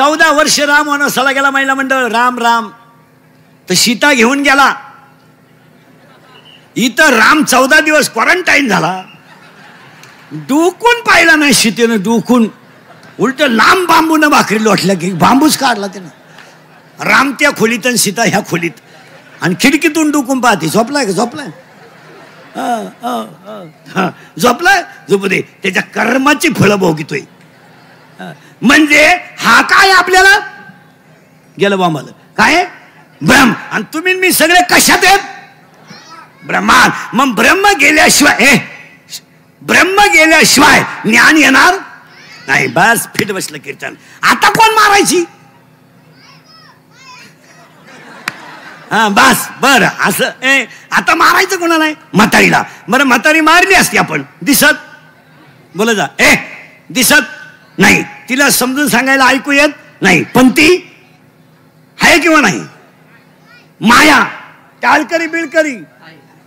14 वर्ष राम वनवासाला गेला महिला मंडळ. राम राम तर सीता घेऊन गेला. इथं राम 14 दिवस क्वारंटाईन झाला. डुकून पाहिला नाही सीतेनं. डुकून उलट लांब बांबून भाकरी लोटल्या की बांबूच काढला त्यानं. राम त्या खोलीत आणि सीता ह्या खोलीत. आणि खिडकीतून डुकून पाहते. झोपलाय का? झोपलाय. झोपलाय. झोपू दे. त्याच्या कर्माची फळं भोगितोय. म्हणजे हा काय आपल्याला गेलं बांबाला काय ब्रह्म. आणि तुम्ही मी सगळे कशात आहेत? ब्रह्मात. मग ब्रह्म गेल्याशिवाय ज्ञान येणार नाही. बस फिट बसलं कीर्तन. आता कोण मारायची? हा बस बर असं. आता मारायचं कोणाला आहे? म्हातारीला. बरं म्हातारी मारली असती आपण. दिसत बोला जा. दिसत नाही. तिला समजून सांगायला ऐकू येत नाही. पण ती आहे किंवा नाही? माया टाळकरी बिळकरी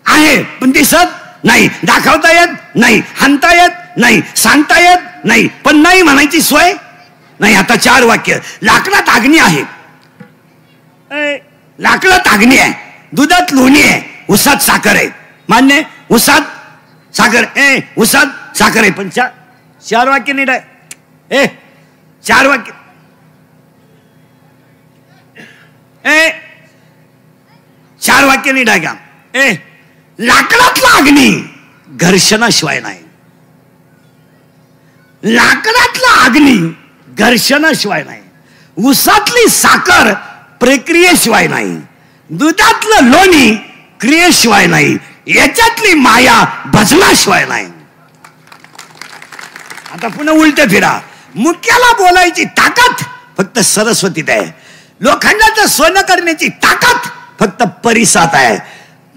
आहे पण दिसत नाही. दाखवता येत नाही. हाणता येत नाही. सांगता येत नाही. पण नाही म्हणायची सोय नाही. आता 4 वाक्य. लाकडात अग्नी आहे. लाकडात अग्नी आहे. दुधात लोणी आहे. उसात साखर आहे. मान्य? उसात साखर. उसात साखर आहे. पण 4 वाक्य नीट आहे. 4 वाक्य. 4 वाक्य नीट आहे का? लाकडातला अग्नी घर्षणाशिवाय नाही. लाकडातला अग्नी घर्षणाशिवाय नाही. उसातली साखर प्रक्रियेशिवाय नाही. दुधातलं लोणी क्रियेशिवाय नाही. याच्यातली माया भजनाशिवाय नाही. आता पुन्हा उलट फिरा. मुक्याला बोलायची ताकद फक्त सरस्वतीत आहे. लोखंडाचं सोनं करण्याची ताकद फक्त परिसात आहे.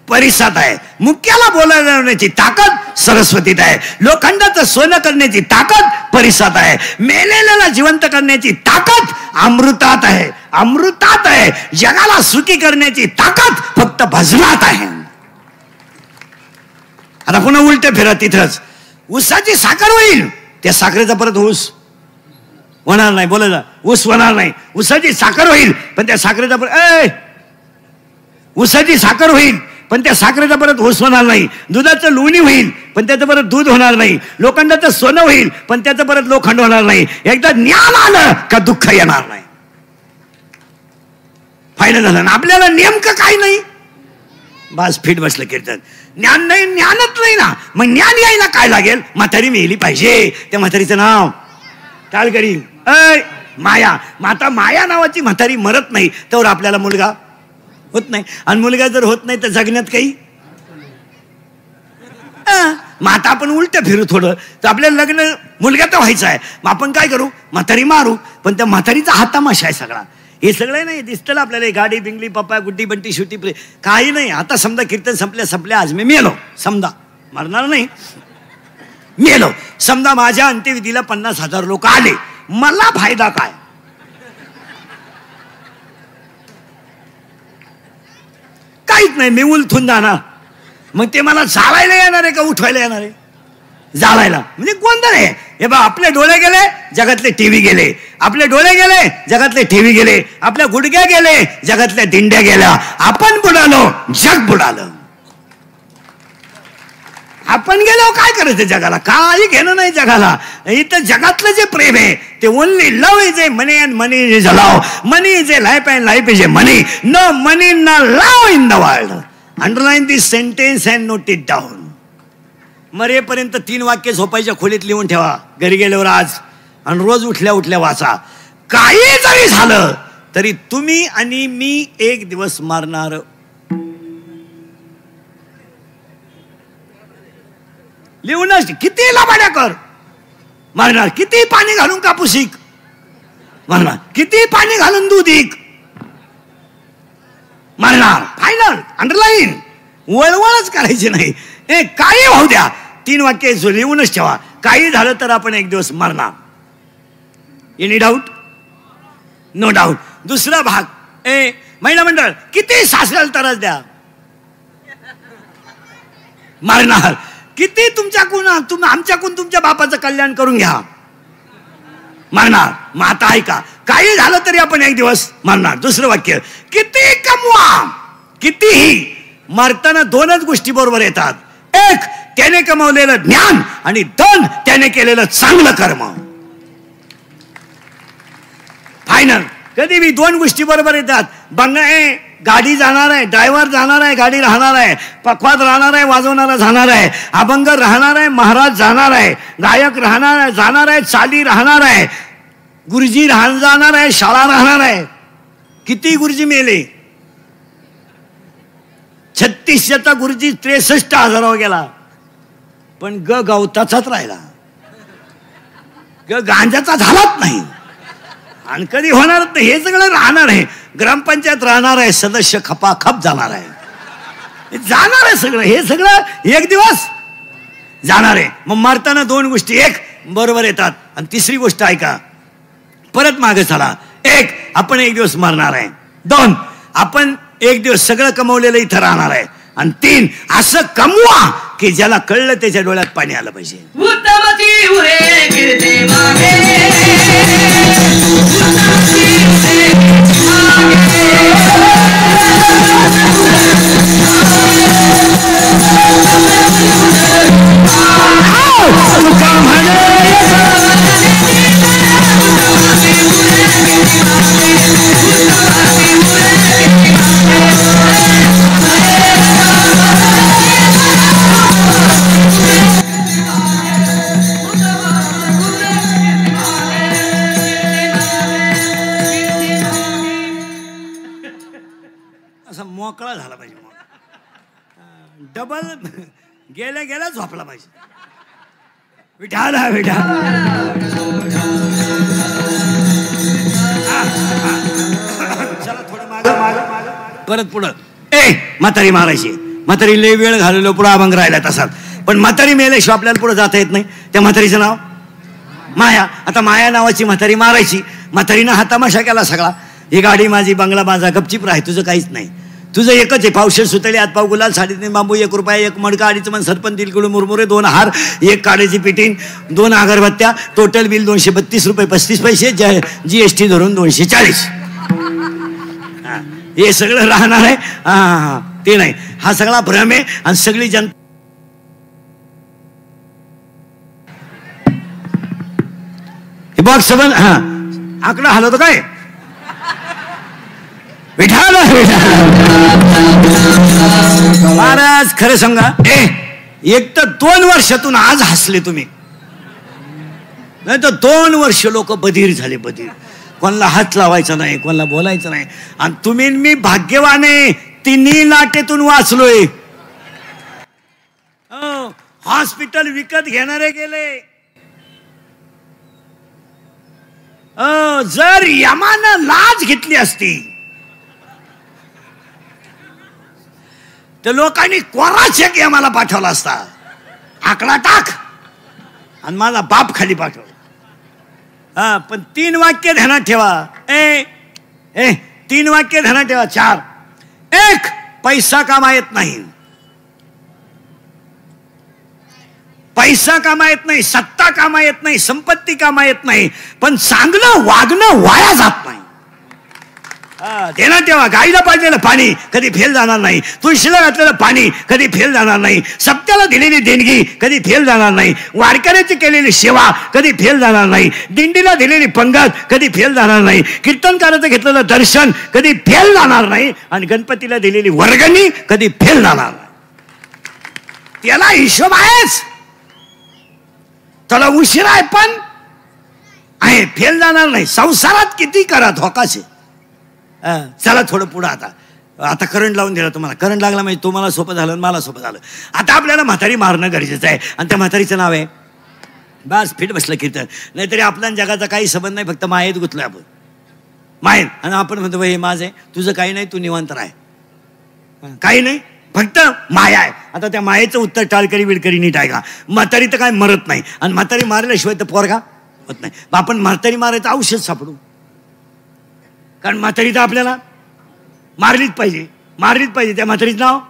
परिसात आहे. मुक्याला बोलवण्याची ताकद सरस्वतीत आहे. लोखंडाचं सोनं करण्याची ताकद परिसात आहे. मेलेल्याला जिवंत करण्याची ताकद अमृतात आहे. अमृतात आहे. जगाला सुखी करण्याची ताकद फक्त भजनात आहे. आता पुन्हा उलट फिरा तिथंच. ऊसाची साखर होईल. त्या साखरेचा परत ऊस होणार नाही. बोला जा. ऊस होणार नाही. ऊसाची साखर होईल पण त्या साखरेचा परत ऊसाची साखर होईल पण त्या साखरेचा परत ऊस होणार नाही. दुधाचं लोणी होईल पण त्याचं परत दूध होणार नाही. लोखंडाचं सोनं होईल पण त्याचं परत लोखंड होणार नाही. एकदा ज्ञान आलं का दुःख येणार नाही. फायदा झाला ना. आपल्याला नेमकं काही नाही. बस फिट बसलं कीर्तन. ज्ञान नाही. ज्ञानच नाही ना. मग ज्ञान यायला काय लागेल? म्हातारी मेली पाहिजे. त्या म्हातारीचं नाव टाळकरी माया. माता माया नावाची म्हातारी मरत नाही तर आपल्याला मुलगा होत नाही. आणि मुलगा जर होत नाही तर जगण्यात काही. मग आता आपण उलट फिरू थोडं तर आपल्याला लग्न मुलगा तर व्हायचा आहे. मग आपण काय करू? म्हातारी मारू. पण त्या म्हातारीचा हा तमाशा आहे सगळा. हे सगळं नाही दिसतं आपल्याला. गाडी बिंगली पप्पा गुड्डी बंटी शुटी काही नाही. आता समजा कीर्तन संपल्या आज मी मेलो. समजा मरणार नाही. मेलो. समजा माझ्या अंत्यविधीला 50,000 लोक आले. मला फायदा काय? काहीच नाही. मी उलथून जाणार. मग ते मला जाळायला येणार आहे का उठवायला येणार आहे? जाळायला. म्हणजे गोंधळ आहे. हे बा आपले डोळे गेले जगातले टीव्ही गेले. आपले डोळे गेले जगातले टीव्ही गेले. आपल्या गुडघ्या गेले जगातल्या दिंड्या गेल्या. आपण बुडालो जग बुडालं. आपण गेलो काय करायचं जगाला? काही घेणं नाही जगाला. इथं जगातलं जे प्रेम आहे ते only love is a money and money is a love. Money is a life and life is a money. No money no love in the world. Underline this sentence and note it down. मरेपर्यंत 3 वाक्य झोपायच्या खोलीत लिहून ठेवा. घरी गेल्यावर आज आणि रोज उठल्या उठल्या वाचा. काही जरी झालं तरी तुम्ही आणि मी एक दिवस मारणार. लिहूनच. किती लाभाड्या कर मारणार. किती पाणी घालून कापूस इक मारणार. किती पाणी घालून दूध इक मारणार. Final underline. वळवळच करायची नाही. काही होऊ द्या. 3 वाक्य लिहूनच ठेवा. काही झालं तर आपण एक दिवस मरणार. Any doubt? No doubt. दुसरा भाग. महिला मंडळ किती सासऱ्याला त्रास द्या मारणार. किती तुमच्याकडून आमच्याकडून तुमच्या बापाचं कल्याण करून घ्या मारणार. मग आता ऐका. काही झालं तरी आपण एक दिवस मरणार. दुसरं वाक्य, किती कमवा कितीही, मरताना दोनच गोष्टी बरोबर येतात. एक, त्याने कमवलेलं ज्ञान, आणि दोन, त्याने केलेलं चांगलं कर्म. फायनल. कधी बी दोन गोष्टी बरोबर येतात. बंगला गाडी जाणार आहे, ड्रायव्हर जाणार आहे, गाडी राहणार आहे, पखवाद राहणार आहे, वाजवणारा जाणार आहे, अभंग राहणार आहे, महाराज जाणार आहे, गायक राहणार आहे, जाणार आहे, चाली राहणार आहे, गुरुजी जाणार आहे, शाळा राहणार आहे. किती गुरुजी मेले? 3600चा गुरुजी 63,000 गेला. पण गवताचाच राहिला, गांजाचा झालाच नाही, आणि कधी होणारच नाही. हे सगळं राहणार आहे. ग्रामपंचायत राहणार आहे, सदस्य खपाखप जाणार आहे, जाणार आहे सगळं. हे सगळं एक दिवस जाणार आहे. मग मरताना दोन गोष्टी एक बरोबर येतात, आणि तिसरी गोष्ट ऐका, परत मागे चला. एक, आपण एक दिवस मरणार आहे. दोन, आपण एक दिवस सगळं कमवलेलं इथं राहणार आहे. आणि तीन, असं कमवा की ज्याला कळलं त्याच्या डोळ्यात पाणी आलं पाहिजे. मोकळा झाला पाहिजे, डबल गेल्या गेल्या झोपला पाहिजे. विठाला विठा. चला थोडं माग परत पुढं. म्हातारी मारायची. म्हातारी लय वेळ घालवलं, पुढं अभंग राहिला तसाच. पण म्हातारी मेल्याशिवाय आपल्याला पुढे जाता येत नाही. त्या म्हातारीचं नाव माया. आता माया नावाची म्हातारी मारायची. म्हातारीनं हा तमाशा केला सगळा. ही गाडी माझी, बंगला माझा, गपचीप राह, तुझं काहीच नाही. तुझं एकच आहे, पावशेर सुतळी, हातपाव गुलाल, 3.5 बांबू, 1 रुपया, 1 मडका, 2.5 मन सरपंच, तिलकुड मुरमुरे, 2 हार, 1 काड्याची पिटिंग, 2 अगरबत्त्या, टोटल बिल 232 रुपये 35 पैसे, GST धरून 240. हे सगळं राहणार आहे. ते नाही, हा सगळा भ्रम आहे. आणि सगळी जनता हे बघ सबन. आकडा हलवतो काय? विठाला महाराज खरं सांगा, एक तर 2 वर्षातून आज हसले तुम्ही, नाही तर 2 वर्ष लोक बधीर झाले. बधीर, कोणाला हात लावायचा नाही, कोणाला बोलायचं नाही. आणि तुम्ही मी भाग्यवाने, 3 लाटेतून वाचलोय. हॉस्पिटल विकत घेणारे गेले. जर यमानं लाज घेतली असती तर लोकांनी कोरा चेक यमाला पाठवला असता. आकडा टाक आणि माझा बाप खाली पाठव. पण 3 वाक्य ध्यानात ठेवा. 3 वाक्य ध्यानात ठेवा. 4. 1, पैसा कामा येत नाही. पैसा कामा येत नाही, सत्ता कामा येत नाही, संपत्ती कामा येत नाही, पण चांगलं वागणं वाया जात नाही. देण्यात ठेवा. गाईला पाजलेलं पाणी कधी फेल जाणार नाही. तुळशीला घातलेलं पाणी कधी फेल जाणार नाही. सप्त्याला दिलेली देणगी कधी फेल जाणार नाही. वारकऱ्याची केलेली सेवा कधी फेल जाणार नाही. दिंडीला दिलेली पंगत कधी फेल जाणार नाही. कीर्तनकाराचं घेतलेलं दर्शन कधी फेल जाणार नाही. आणि गणपतीला दिलेली वर्गणी कधी फेल जाणार नाही. त्याला हिशोब आहेच. त्याला उशीर आहे पण आहे, फेल जाणार नाही. संसारात किती करा धोकाचे. चला थोडं पुढं. आता करंट लावून दिला तुम्हाला. करंट लागला म्हणजे तुम्हाला सोपं झालं, मला सोपं झालं. आता आपल्याला म्हातारी मारणं गरजेचं आहे. आणि त्या म्हातारीचं नाव आहे, बस फिट बसलं कीर्तन. नाहीतरी आपल्या जगाचा काही संबंध नाही, फक्त मायेत गुतलोय आपण. मायेत. आणि आपण म्हणतो हे माझं आहे, तुझं काही नाही, तू निवांत राह, काही नाही, फक्त माया आहे. आता त्या मायेचं उत्तर टाळकरी विडकरी नीट आहे का? म्हातारी तर काय मरत नाही, आणि म्हातारी मारल्याशिवाय तर पोरगा होत नाही. आपण म्हातारी मारायचं औषध सापडू. कारण म्हातारी तर आपल्याला मारलीच पाहिजे, मारलीच पाहिजे. त्या म्हातारीचं नाव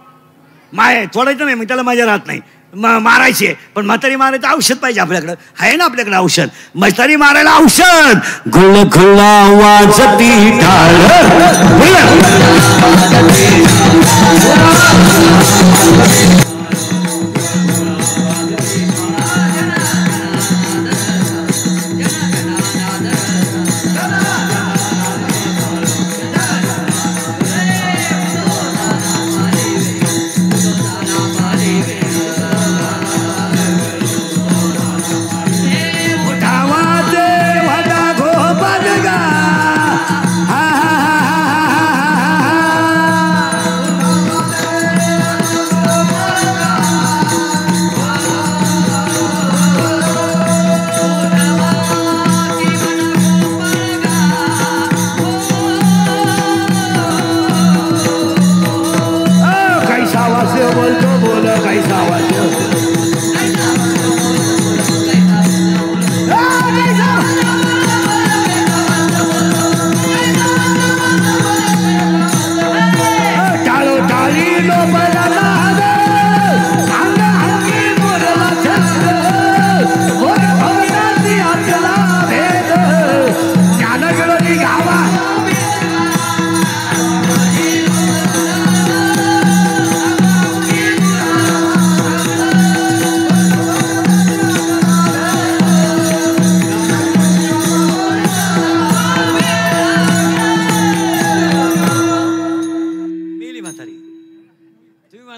माया आहे. सोडायचं नाही, मग त्याला मजा राहत नाही. मारायचे, पण म्हातारी मारायचं औषध पाहिजे आपल्याकडं. आहे ना आपल्याकडे औषध? म्हातारी मारायला औषध. खुल्ला खुल्ला वाजती टाळ.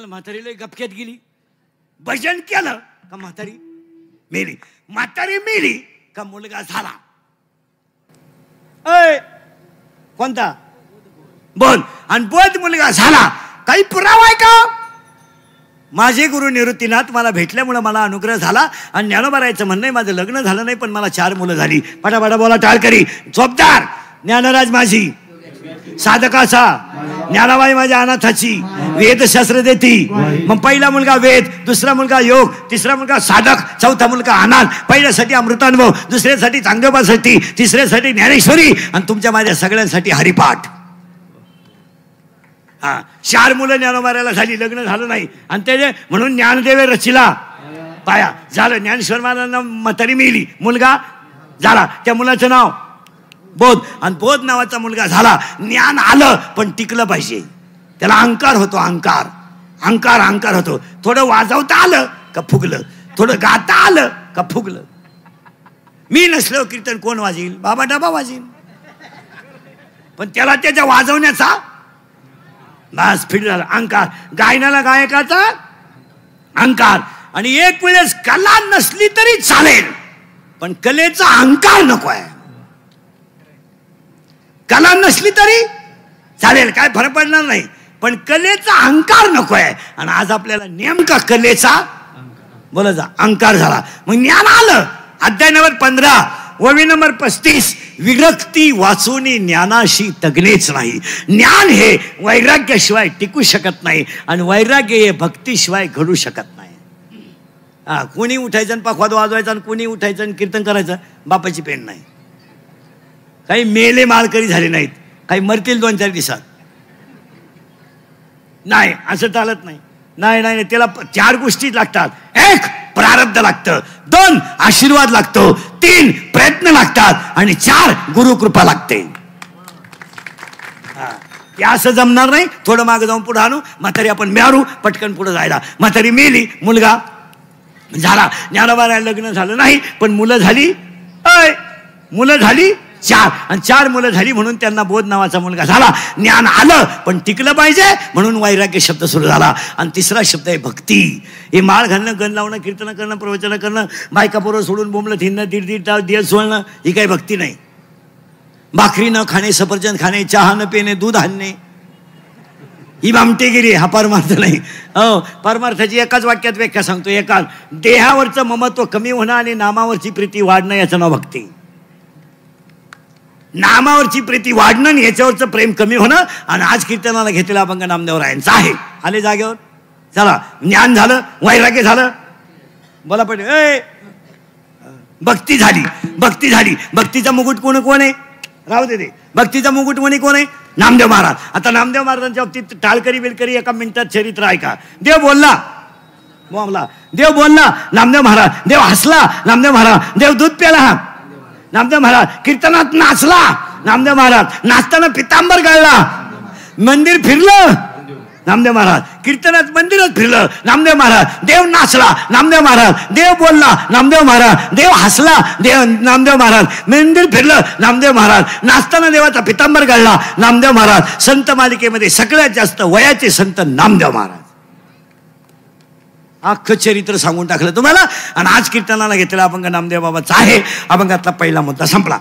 म्हातारीला गपक्यात गेली. भजन केलं का म्हातारी मेली. म्हातारी मेली का मुलगा झाला. कोणता? बोल. आणि बोध मुलगा झाला. काही पुरावा आहे का? माझे गुरु निवृत्तीनाथ मला भेटल्यामुळे मला अनुग्रह झाला. आणि ज्ञानोबारायचं म्हणणं आहे माझं लग्न झालं नाही पण मला 4 मुलं झाली. पटापटा बोला टाळकरी. चोपदार ज्ञानराज माझी साधकाचा, ज्ञानाबाई माझ्या अनाथाची, वेदशास्त्र देती. मग पहिला मुलगा वेद, दुसरा मुलगा योग, तिसरा मुलगा साधक, चौथा मुलगा अनाथ. पहिल्यासाठी अमृतानुभव, दुसऱ्यासाठी चांगदेवासाठी, तिसऱ्यासाठी ज्ञानेश्वरी आणि तुमच्या माझ्या सगळ्यांसाठी हरिपाठ. 4 मुलं ज्ञानोबारायला झाली, लग्न झालं नाही. आणि त्याचे म्हणून ज्ञानदेवे रचिला पाया. झालं. ज्ञानेश्वर महाराजांना म्हातारी मिळाली, मुलगा झाला. त्या मुलाचं नाव बोध. आणि बोध नावाचा मुलगा झाला. ज्ञान आलं पण टिकलं पाहिजे. त्याला अहंकार होतो. अहंकार होतो. थोडं वाजवता आलं का फुगलं, थोडं गाता आलं का फुगलं. मी नसलो कीर्तन कोण वाजेल? बाबा डबा वाजेल. पण त्याला त्याच्या वाजवण्याचा बस फिट झाला. अहंकार. गायनाला गायकाचा अहंकार. आणि एक वेळेस कला नसली तरी चालेल पण कलेचा अहंकार नको आहे. कला नसली तरी चालेल, काय फरक पडणार नाही, पण कलेचा अहंकार नको आहे. आणि आज आपल्याला नेमका कलेचा बोला जा अहंकार झाला. मग ज्ञान आलं. अध्याय नंबर 15 ओवी नंबर 35. विरक्ती वाचून ज्ञानाशी तगणेच नाही. ज्ञान हे वैराग्याशिवाय टिकू शकत नाही आणि वैराग्य हे भक्तीशिवाय घडू शकत नाही. कोणी उठायचं आणि पखवाद वाजवायचा आणि कोणी उठायचं आणि कीर्तन करायचं. बापाची पेन नाही. काही मेले माळकरी झाले नाहीत, काही मरतील 2-4 दिवसात. नाही असं चालत नाही. नाही नाही त्याला 4 गोष्टी लागतात. 1 प्रारब्ध लागतं, 2 आशीर्वाद लागतो, 3 प्रयत्न लागतात आणि 4 गुरुकृपा लागते. ते असं जमणार नाही. थोडं मागे जाऊन पुढे आणू. म्हातारी आपण मिळारू पटकन पुढे जायला. म्हातारी मेली, मुलगा झाला. ज्ञानोबारायला लग्न झालं नाही पण मुलं झाली. मुलं झाली 4 आणि 4 मुलं झाली म्हणून त्यांना बोध नावाचा मुलगा झाला. ज्ञान आलं पण टिकलं पाहिजे म्हणून वैराग्य शब्द सुरू झाला. आणि तिसरा शब्द आहे भक्ती. हे माळ घालणं, गण लावणं, कीर्तन करणं, प्रवचन करणं, बायका पोरं सोडून बोंबलं थिरणं, 1.5 दिवस सोडणं ही काही भक्ती नाही. भाकरी न खाणे, सफरचंद खाणे, चहा न पिणे, दूध आणणे ही भामटेगिरी. हा परमार्थ नाही. परमार्थाची एकाच वाक्यात व्याख्या सांगतो. एकाच देहावरचं ममत्व कमी होणं आणि नामावरची प्रीती वाढणं याचं नाव भक्ती. नामावरची प्रीती वाढणं आणि याच्यावरचं प्रेम कमी होणं. आणि आज कीर्तनाला घेतलेला अभंग नामदेवरायांचा आहे. आले जागेवर. चला. ज्ञान झालं, वैराग्य झालं. बोला पण भक्ती झाली. भक्ती झाली. भक्तीचा मुकुट कोण आहे? राहू दे. भक्तीचा मुकुट कोण आहे? नामदेव महाराज. आता नामदेव महाराजांच्या बाबतीत टाळकरी बिलकरी एका मिनिटात चरित्र ऐका. देव बोलला बोंबला. देव बोलला, नामदेव महाराज. देव हसला, नामदेव महाराज. देव दूध प्याला, नामदेव महाराज. कीर्तनात नाचला, नामदेव महाराज. नाचताना पितांबर गाळला, मंदिर फिरलं, नामदेव महाराज. कीर्तनात मंदिरात फिरलं, नामदेव महाराज. देव नाचला, नामदेव महाराज. देव बोलला, नामदेव महाराज. देव हसला, नामदेव महाराज. मंदिर फिरलं, नामदेव महाराज. नाचताना देवाचा पितांबर गाळला, नामदेव महाराज. संत मालिकेमध्ये सगळ्यात जास्त वयाचे संत नामदेव महाराज. अख्खं चरित्र सांगून टाकलं तुम्हाला. आणि आज कीर्तनाला घेतलेला अभंग नामदेव बाबाचा आहे. अभंगातला पहिला मुद्दा संपला.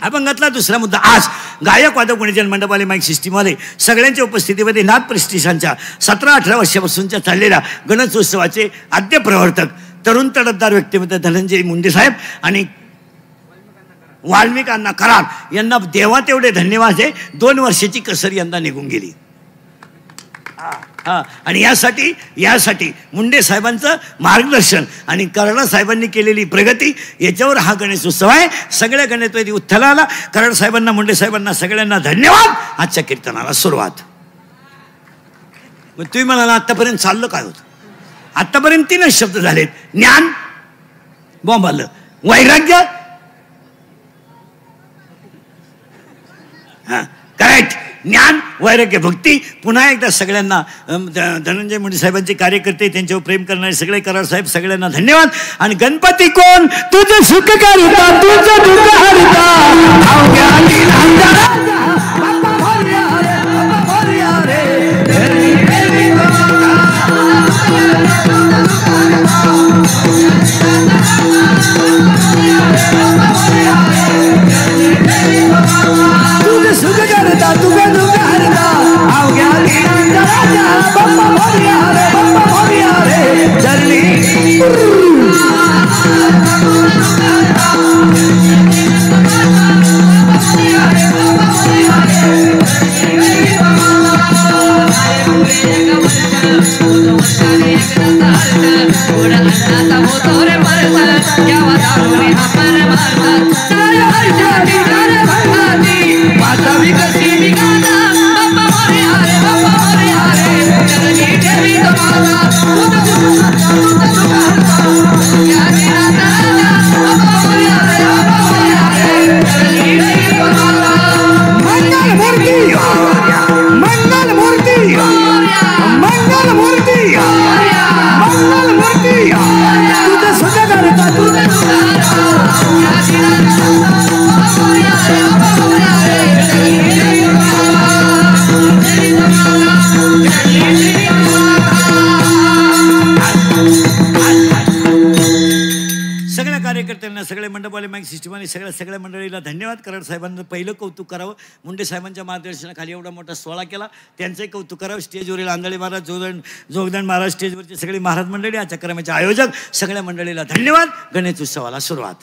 अभंगातला दुसरा मुद्दा. आज गायक वादक गुणीजन मंडपवाले माईक सिस्टीममध्ये सगळ्यांच्या उपस्थितीमध्ये नाथ प्रतिष्ठानच्या 17-18 वर्षापासूनच्या चाललेल्या गणेशोत्सवाचे आद्य प्रवर्तक तरुण तडफदार व्यक्तिमत्व धनंजय मुंडे साहेब आणि वाल्मिकांना कराड यांना देवा तेवढे धन्यवाद आहे. 2 वर्षाची कसर यंदा निघून गेली. आणि यासाठी मुंडे साहेबांचं मार्गदर्शन आणि कराड साहेबांनी केलेली प्रगती याच्यावर हा गणेश उत्सव आहे. सगळ्या गणपती उत्थलाला कराड साहेबांना, मुंडे साहेबांना सगळ्यांना धन्यवाद. आजच्या कीर्तनाला सुरुवात. मग तुम्ही म्हणाला आतापर्यंत चाललं काय होतं? आतापर्यंत 3च शब्द झालेत. ज्ञान बॉम्ब आलं, वैराग्य करेक्ट. ज्ञान, वैराग्य, भक्ती. पुन्हा एकदा सगळ्यांना धनंजय मुंडे साहेबांचे कार्यकर्ते, त्यांच्यावर प्रेम करणारे सगळे कराड साहेब सगळ्यांना धन्यवाद. आणि गणपती कोण? तुझं सुख करता, तुझं दुःख हरता. तुझं सुख करता, तुझं दुःख हरता. अवघ्या दिनांचा राजा बाप्पा मोरया रे, बाप्पा मोरया रे. चरणी सगळे मंडपवाले माईक सिस्टम आणि सगळ्या मंडळीला धन्यवाद. कराड साहेबांचं पहिलं कौतुक करावं. मुंडे साहेबांच्या मार्गदर्शनाखाली एवढा मोठा सोहळा केला, त्यांचंही कौतुक करावं. स्टेजवरील आंधळे महाराज, जोगदंड महाराज, स्टेजवरचे सगळी महाराज मंडळी, आजच्या कार्यक्रमाचे आयोजक सगळ्या मंडळीला धन्यवाद. गणेश उत्सवाला सुरुवात.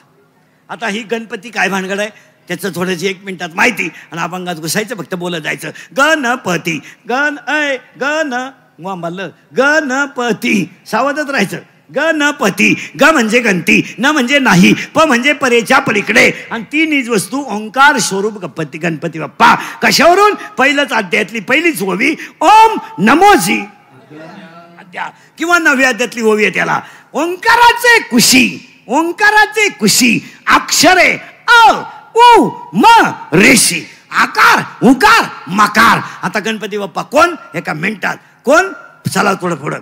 आता ही गणपती काय भानगड आहे त्याचं थोडंशी 1 मिनिटात माहिती आणि अभंगात घुसायचं, फक्त बोलत जायचं. गणपती गण वांबालं गणपती, सावधच राहायचं. गणपती. ग म्हणजे गणती, न म्हणजे नाही, प म्हणजे परेच्या पलीकडे, आणि 3 वस्तू ओंकार स्वरूप गणपती बाप्पा. कशावरून? पहिलंच अध्यायातली पहिलीच ओवी ओम नमोजी अध्याय किंवा 9व्या अध्यायातली ओवी आहे त्याला. ओंकाराचे कुशी, ओंकाराचे कुशी अक्षरे अ उ म रेशी, आकार उकार मकार. आता गणपती बाप्पा कोण? एका मिनिटात कोण? चला थोडं पुढं.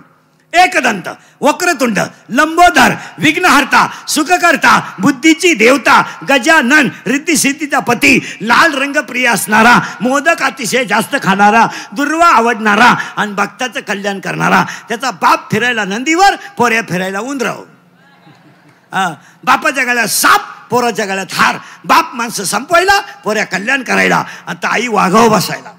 एकदंत, वक्रतुंड, लंबोदर, विघ्नहर्ता, सुखकर्ता, बुद्धीची देवता, गजानन, रिद्धी सिद्धीचा पती, लाल रंग प्रिय असणारा, मोदक अतिशय जास्त खाणारा, दुर्वा आवडणारा आणि भक्ताचं कल्याण करणारा. त्याचा बाप फिरायला नंदीवर, पोऱ्या फिरायला उंदराव. बापाच्या गळ्यात साप, पोराच्या गळ्यात हार. बाप माणसं संपवायला, पोऱ्या कल्याण करायला. आता आई वाघाव बसायला.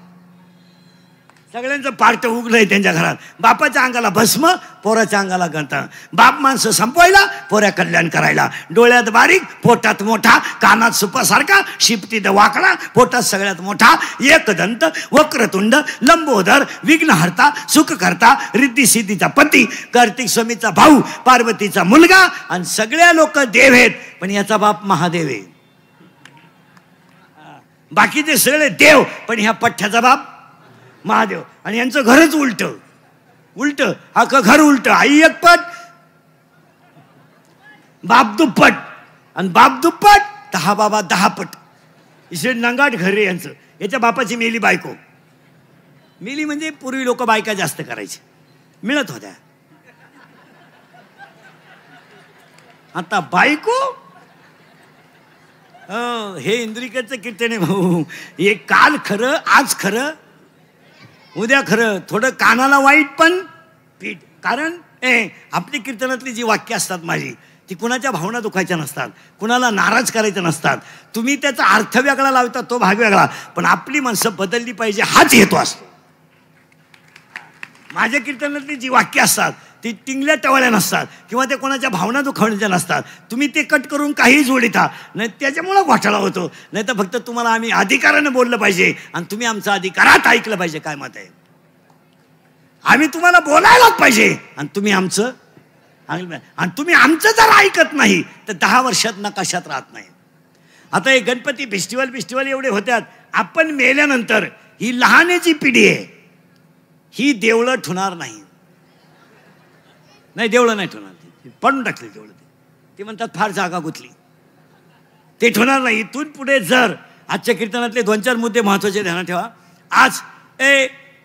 सगळ्यांचं पार्ट उगलंय त्यांच्या घरात. बापाच्या अंगाला भस्म, पोराच्या अंगाला गंता. बाप माणसं संपवायला, पोऱ्या कल्याण करायला. डोळ्यात बारीक, पोटात मोठा, कानात सुपासारखा, शिपतीत वाकडा, पोटात सगळ्यात मोठा. एकदंत, वक्रतुंड, लंबोदर, विघ्नहर्ता, सुखकर्ता, रिद्धी सिद्धीचा पती, कार्तिक स्वामीचा भाऊ, पार्वतीचा मुलगा. आणि सगळ्या लोक देव आहेत, पण याचा बाप महादेव आहे. बाकीचे सगळे देव, पण ह्या पठ्ठ्याचा बाप महादेव. आणि यांचं घरच उलट. उलट, अख्खं घर उलट. आई एक पट, बाप दुप्पट, आणि बाप दुप्पट 10 बाबा 10 पट. इसे नंगाट घर रे यांचं. याच्या बापाची मेली बायको. मेली म्हणजे पूर्वी लोक बायका जास्त करायचे, मिळत होत्या. आता बायको, हे इंद्रिकरचं कीर्तन आहे भाऊ. हे काल खरं, आज खरं, उद्या खरं. थोडं कानाला वाईट पण पीठ. कारण आपली कीर्तनातली जी वाक्य असतात माझी, ती कुणाच्या भावना दुखायच्या नसतात, कुणाला नाराज करायचं नसतात. तुम्ही त्याचा अर्थ वेगळा लावता, तो भाग वेगळा, पण आपली माणसं बदलली पाहिजे हाच हेतू असतो. माझ्या कीर्तनातली जी वाक्य असतात ती टिंगल्या टवळ्या नसतात किंवा ते कोणाच्या भावना दुखावण्याच्या नसतात. तुम्ही ते कट करून काही जोडिता, नाही त्याच्यामुळं घोटाळा होतो. नाही तर फक्त तुम्हाला आम्ही अधिकारानं बोललं पाहिजे आणि तुम्ही आमचं अधिकारात ऐकलं पाहिजे. काय मत आहे? आम्ही तुम्हाला बोलायलाच पाहिजे आणि तुम्ही आमचं, आणि तुम्ही आमचं जर ऐकत नाही तर 10 वर्षात नकाशात राहत नाही. आता हे गणपती फेस्टिवल एवढे होत्यात. आपण मेल्यानंतर ही लहानेची पिढी आहे, ही देवळं ठुणार नाही. नाही, देवळं नाही ठेवणार, पडून टाकले देवळं. ते म्हणतात फार जागा गुंतली, ते ठेवणार नाही. इथून पुढे जर आजच्या कीर्तनातले 2-4 मुद्दे महत्वाचे ध्यानात ठेवा. आज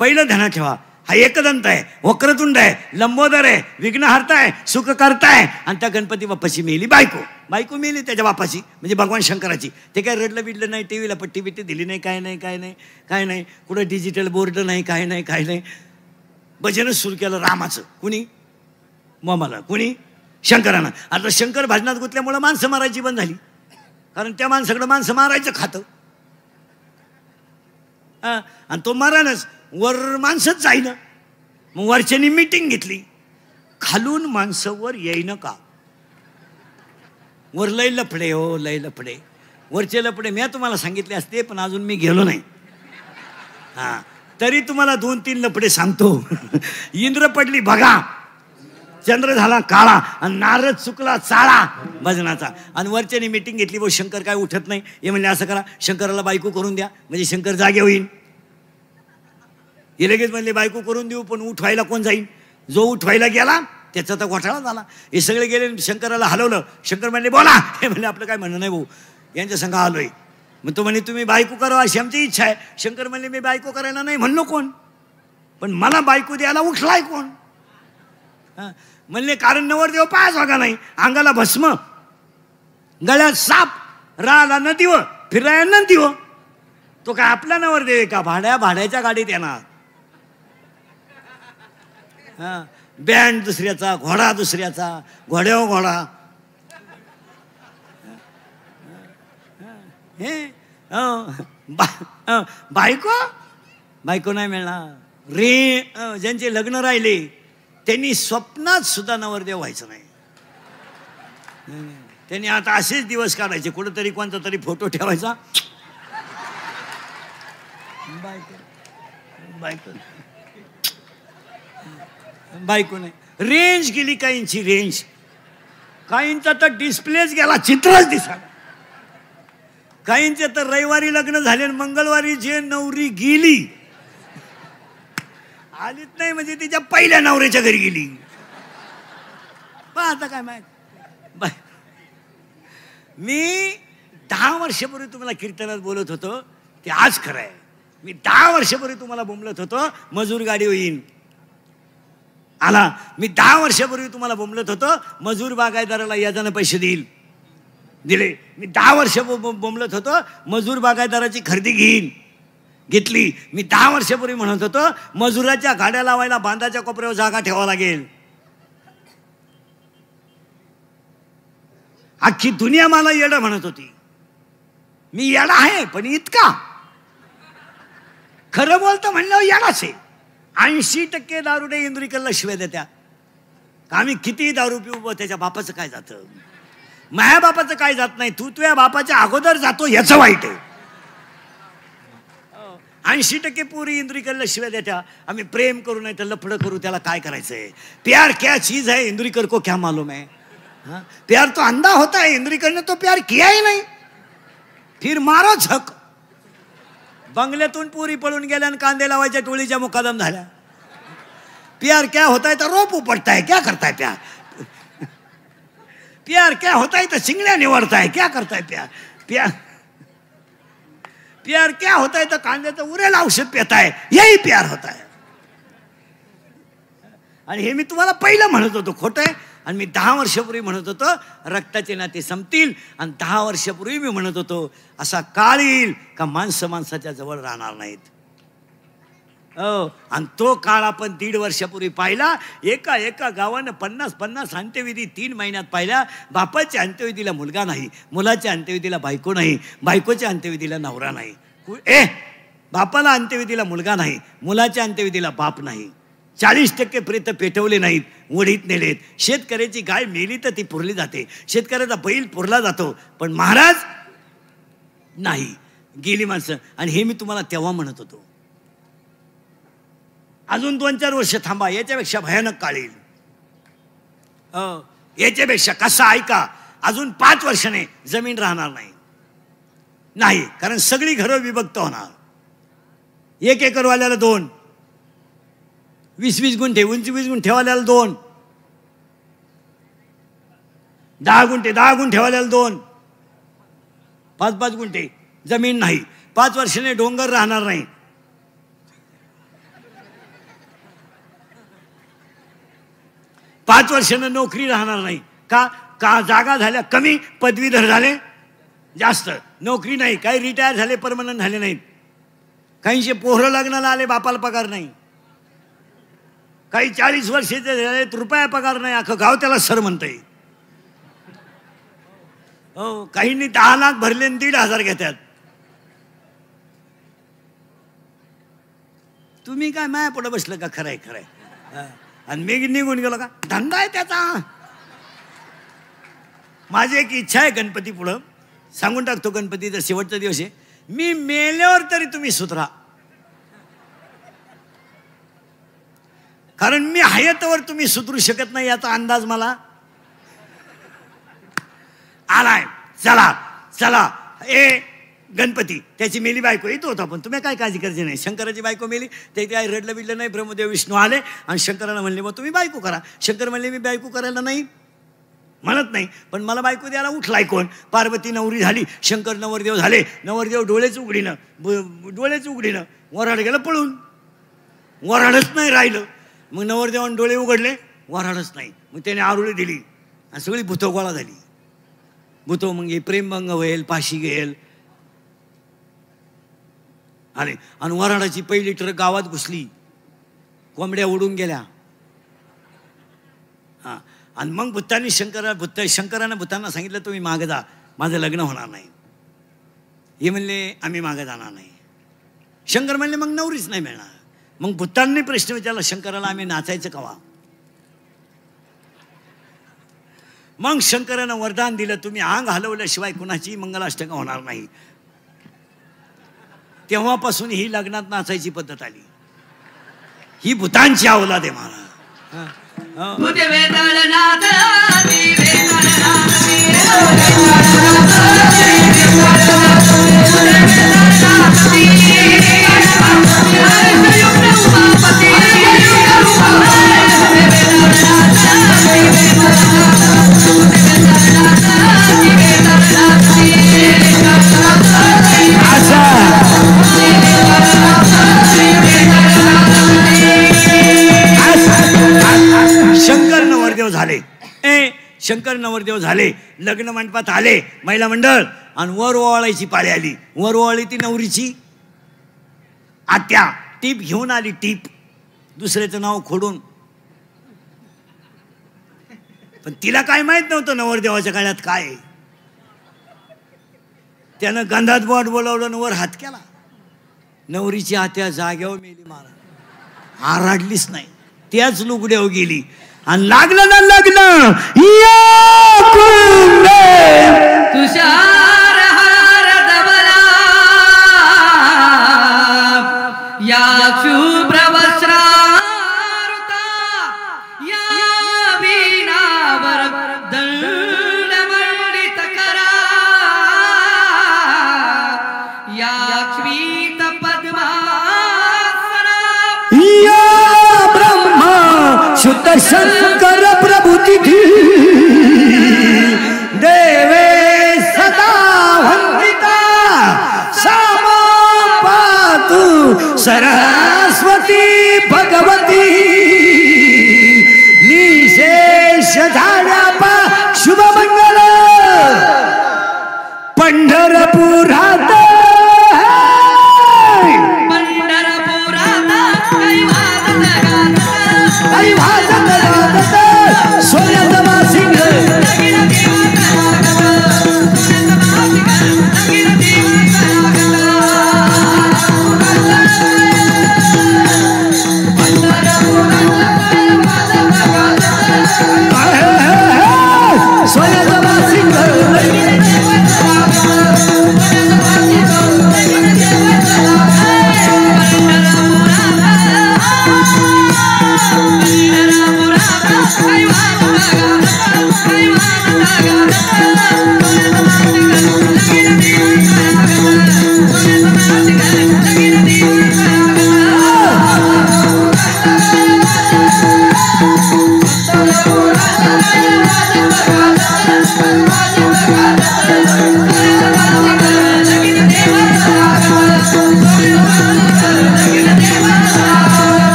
पहिलं ध्यानात ठेवा, हा एकदंत आहे, वक्रतुंड आहे, लंबोदर आहे, विघ्नहर्ता आहे, सुखकर्ता आहे. आणि त्या गणपती बाप्पाची मेली बायको मेली त्याच्या बापाची, म्हणजे भगवान शंकराची. ते काय रडलं बिडलं नाही, टीव्हीला पट्टी बिट्टी दिली नाही, काय नाही. कुठं डिजिटल बोर्ड नाही, काय नाही. भजनच सुरू केलं रामाचं. कुणी? मोमाला. कुणी? शंकरानं. आता शंकर भजनात गुंतल्यामुळं माणसं मारायची बंद झाली, कारण त्या माणसाकडं माणसं मारायचं खातं. आणि तो मारानच, वर माणसंच जाईना. मग वरच्यानी मीटिंग घेतली, खालून माणसं वर येईन का? वर लय लफडे, हो लय लफडे, वरचे लफडे. मी तुम्हाला सांगितले असते पण अजून मी गेलो नाही. तरी तुम्हाला 2-3 लफडे सांगतो. इंद्र पडली बघा, चंद्र झाला काळा, आणि नारद चुकला चाळा भजनाचा. आणि वरच्यानी मीटिंग घेतली, भाऊ शंकर काय उठत नाही. हे म्हणले असं करा, शंकराला बायको करून द्या म्हणजे शंकर जागे होईल. हे लगेच म्हणले बायको करून देऊ, पण उठवायला कोण जाईल? जो उठवायला गेला त्याचा तर घोटाळा झाला. हे सगळे गेले, शंकराला हलवलं. शंकर म्हणले बोला. हे म्हणले आपलं काय म्हणणं नाही भाऊ, यांच्या संघ आलोय. मग तो म्हणे तुम्ही बायको करा अशी आमची इच्छा आहे. शंकर म्हणले मी बायको करायला नाही म्हणलो कोण, पण मला बायको द्यायला उठलाय कोण? म्हणले कारण नवरदेव पायाच वागा नाही, अंगाला भस्म, गळ्यात साप, राला नदीव, फिराया नदीव. तो काय आपला नवरदेव आहे का? भाड्याच्या गाडीत येणार. बँड दुसऱ्याचा, घोडा दुसऱ्याचा, घोड्यावर घोडा. बायको नाही मिळणार रे. ज्यांचे लग्न राहिले त्यांनी स्वप्नात सुद्धा नवरदेव व्हायचं नाही. त्यांनी आता असेच दिवस काढायचे, कुठंतरी कोणता तरी फोटो ठेवायचा. बायको नाही. रेंज गेली काहींची, रेंज. काहींचा तर डिस्प्लेच गेला, चित्रच दिसा. काहींचे तर रविवारी लग्न झाले, मंगळवारी जे नवरी गेली आलीच नाही, म्हणजे तिच्या पहिल्या नवऱ्याच्या घरी गेली. आता काय माहित. मी 10 वर्षापूर्वी तुम्हाला कीर्तनात बोलत होतो ते आज खरं आहे. मी 10 वर्षापूर्वी तुम्हाला बोंबलत होतो मजूर गाडी होईन आला. मी 10 वर्षापूर्वी तुम्हाला बोंबलत होतो मजूर बागायतदाराला याजाने पैसे दिले. मी 10 वर्ष बोंबलत होतो मजूर बागायतदाराची खरेदी घेतली. मी 10 वर्षापूर्वी म्हणत होतो मजुराच्या गाड्या लावायला बांधाच्या कोपऱ्यावर जागा ठेवावं लागेल. अख्खी दुनिया मला येडा म्हणत होती. मी येडा आहे, पण इतका खरं बोलतो म्हणल्यावर येडाच आहे. 80% दारुडे इंद्रिकरला शिव्या देत्या. आम्ही किती दारू पिऊ, त्याच्या बापाचं काय जातं, माझ्या बापाचं काय जात नाही. तू तुझ्या बापाच्या अगोदर जातो याचं वाईट आहे. 80% पुरी इंद्रिकरला शिव्या देत्या. आम्ही प्रेम करू नाही तर लफडं करू, त्याला काय करायचंय? प्यार क्या चीज है इंद्रिकर को क्या मालूम है? प्यार तो अंधा होता है, इंद्रिकर ने तो प्यार किया ही नहीं. फिर मारो झक. बंगल्यातून पुरी पळून गेल्या आणि कांदे लावायच्या टोळीच्या मुकादम झाल्या. प्यार क्या होता है तो रोप उपटता है, क्या करता है प्यार? प्यार क्या होता है तो चिंगड़िया निवड़ता है, क्या करता है प्यार? प्यार प्यार क्या होता है तो कांद्याचं उरेल औषध पिता है, यही प्यार होता है. आणि हे मी तुम्हाला पहिलं म्हणत होतो, खोटं आहे. आणि मी 10 वर्षापूर्वी म्हणत होतो रक्ताचे नाते संपतील, आणि 10 वर्षापूर्वी मी म्हणत होतो असा काळ येईल का माणसं माणसाच्या जवळ राहणार नाहीत. हो, आणि तो काळ आपण 1.5 वर्षापूर्वी पाहिला. एका एका गावानं 50-50 अंत्यविधी 3 महिन्यात पाहिल्या. बापाच्या अंत्यविधीला मुलगा नाही, मुलाच्या अंत्यविधीला बायको नाही, बायकोच्या अंत्यविधीला नवरा नाही. बापाला अंत्यविधीला मुलगा नाही, मुलाच्या अंत्यविधीला बाप नाही. 40% प्रेत पेटवले नाहीत, वडीत नेलेत. शेतकऱ्याची गाय मेली तर ती पुरली जाते, शेतकऱ्याचा बैल पुरला जातो, पण महाराज नाही, गेली माणसं. आणि हे मी तुम्हाला तेव्हा म्हणत होतो. अजून 2-4 वर्ष थांबा, याच्यापेक्षा भयानक काळ येईल. याच्यापेक्षा कसा ऐका, अजून 5 वर्षाने जमीन राहणार नाही, कारण सगळी घरं विभक्त होणार. 1 एकरवाल्याला 2, 20-20 गुंठे, 20 गुंठेवाल्याला 2, 10 गुंठेवाल्याला 2, 5-5 गुंठे जमीन नाही. 5 वर्षाने डोंगर राहणार नाही. पाच वर्षानं नोकरी राहणार नाही. का जागा झाल्या कमी, पदवीधर झाले जास्त, नोकरी नाही. काही रिटायर झाले, परमनंट झाले नाहीत. काहींचे पोहरं लग्नाला आले, बापाला पगार नाही. काही 40 वर्षाचे झाले, रुपया पगार नाही, अख्खं गाव त्याला सर म्हणतंय. हो, काहींनी 10 लाख भरले आणि 1,500 घेतात. तुम्ही काय माया पुढे बसलं का? खरंय खरंय. आणि मी निघून गेलो का? धंदा आहे त्याचा. माझी एक इच्छा आहे गणपती पुढं, सांगून टाकतो. गणपतीचा शेवटचा दिवस आहे, मी मेल्यावर तरी तुम्ही सुधरा, कारण मी हयातवर तुम्ही सुधरू शकत नाही याचा अंदाज मला आलाय. चला चला. गणपती त्याची मेली बायको येतो होता, पण तुम्ही काय काळजी करायची नाही. शंकराची बायको मेली, ते काय रडलं बिडलं नाही. ब्रह्मदेव विष्णू आले आणि शंकराला म्हणले मग तुम्ही बायको करा. शंकर म्हणले मी बायको करायला नाही म्हणत नाही, पण मला बायको द्यायला उठलाय कोण? पार्वती नवरी झाली, शंकर नवरदेव झाले. नवरदेव डोळेच उघडीनं वराड गेलं पळून, वराडच नाही राहिलं. मग नवरदेवाने डोळे उघडले, वराडच नाही. मग त्याने आरुळी दिली आणि सगळी भूतो गोळा झाली. भूतो मग प्रेमभंग होईल, फाशी घेईल. आणि वराडाची पहिली ट्रक गावात घुसली, कोंबड्या उडून गेल्या. हां, आणि मग शंकरानं भूतांना सांगितलं तुम्ही मागे जा, माझं लग्न होणार नाही. हे म्हणले आम्ही मागे जाणार नाही. शंकर म्हणले मग नवरीच नाही मिळणार. मग भूतांनी प्रश्न विचारला शंकराला, आम्ही नाचायचं कवा? मग शंकरानं वरदान दिलं, तुम्ही अंग हलवल्याशिवाय कुणाची मंगलाष्टक होणार नाही. तेव्हापासून ही लग्नात नाचायची पद्धत आली. ही भूतांची अवलाद आहे महाराज. शंकर नवरदेव झाले, लग्न मंडपात आले महिला मंडळ, आणि वर ओवाळायची पाळी आली. वर ओवाळी ती नवरीची आत्या, टीप घेऊन आली. टीप दुसऱ्याचं नाव खोडून, पण तिला काय माहित नव्हतं नवरदेवाच्या काळात काय. त्यानं गंधात बोट बोलावलं आणि वर हात केला. नवरीची आत्या जाग्यावर मेली महाराज. आराडलीच नाही, त्याच लुगड्यावर गेली आणि लागलं ना लग्न. तुषार हार दबला या शुभ्र वस्त्रारुता या वीणावर दंडमंडित करा या श्वेत पद्मासना या ब्रह्मा अच्युत शंकर प्रभु तिथी देवे सदा वंदिता सामा पातु सरस्वती भगवती निशेष झाल्या पा शुभमंगल पंढरपुरात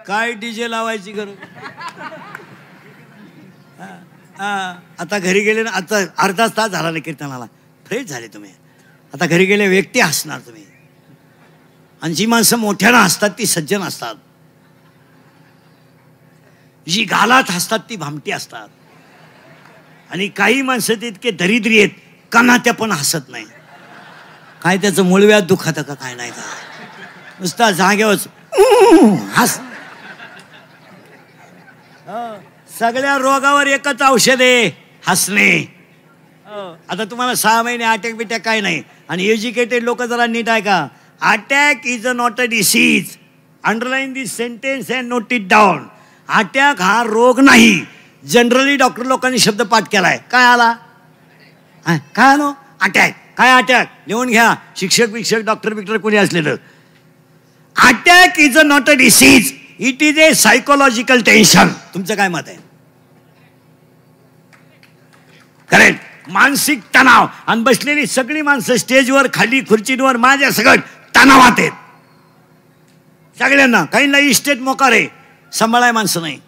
काय डीजे लावायची गरज. आता घरी गेले ना, आता अर्धा तास झाला ना कीर्तनाला, फ्रेश झाले तुम्ही. आता घरी गेले व्यक्ती हसणार तुम्ही. आणि जी माणसं मोठ्यानं हसतात ती सज्जन असतात, जी गालात हसतात ती भामटी असतात. आणि काही माणसं ते इतके दरिद्री आहेत कणात्या पण हसत नाही. काय त्याचं मूळव्याध दुखातं का काय नाही का, नुसता जागेवरच हस. सगळ्या रोगावर एकच औषध आहे, हसणे. आता तुम्हाला 6 महिने अटॅक बिटॅक काय नाही. आणि एज्युकेटेड लोक जरा नीट आहे का, attack is a not a disease. Underline this sentence and note it down. Attack हा रोग नाही. जनरली डॉक्टर लोकांनी शब्द पाठ केलाय. काय आला, काय आलो, अटॅक. काय अटॅक, लिहून घ्या, शिक्षक डॉक्टर बिक्टर कोणी असलेलं. Attack is a not a disease, it is a psychological tension. तुमचं काय मत आहे? करेक्ट. मानसिक तणाव. आणि बसलेली सगळी माणसं स्टेजवर खाली खुर्चीवर माझ्या सगळं तणावात आहेत सगळ्यांना. काहींना इस्टेट मोकार आहे, सांभाळाय माणसं नाही.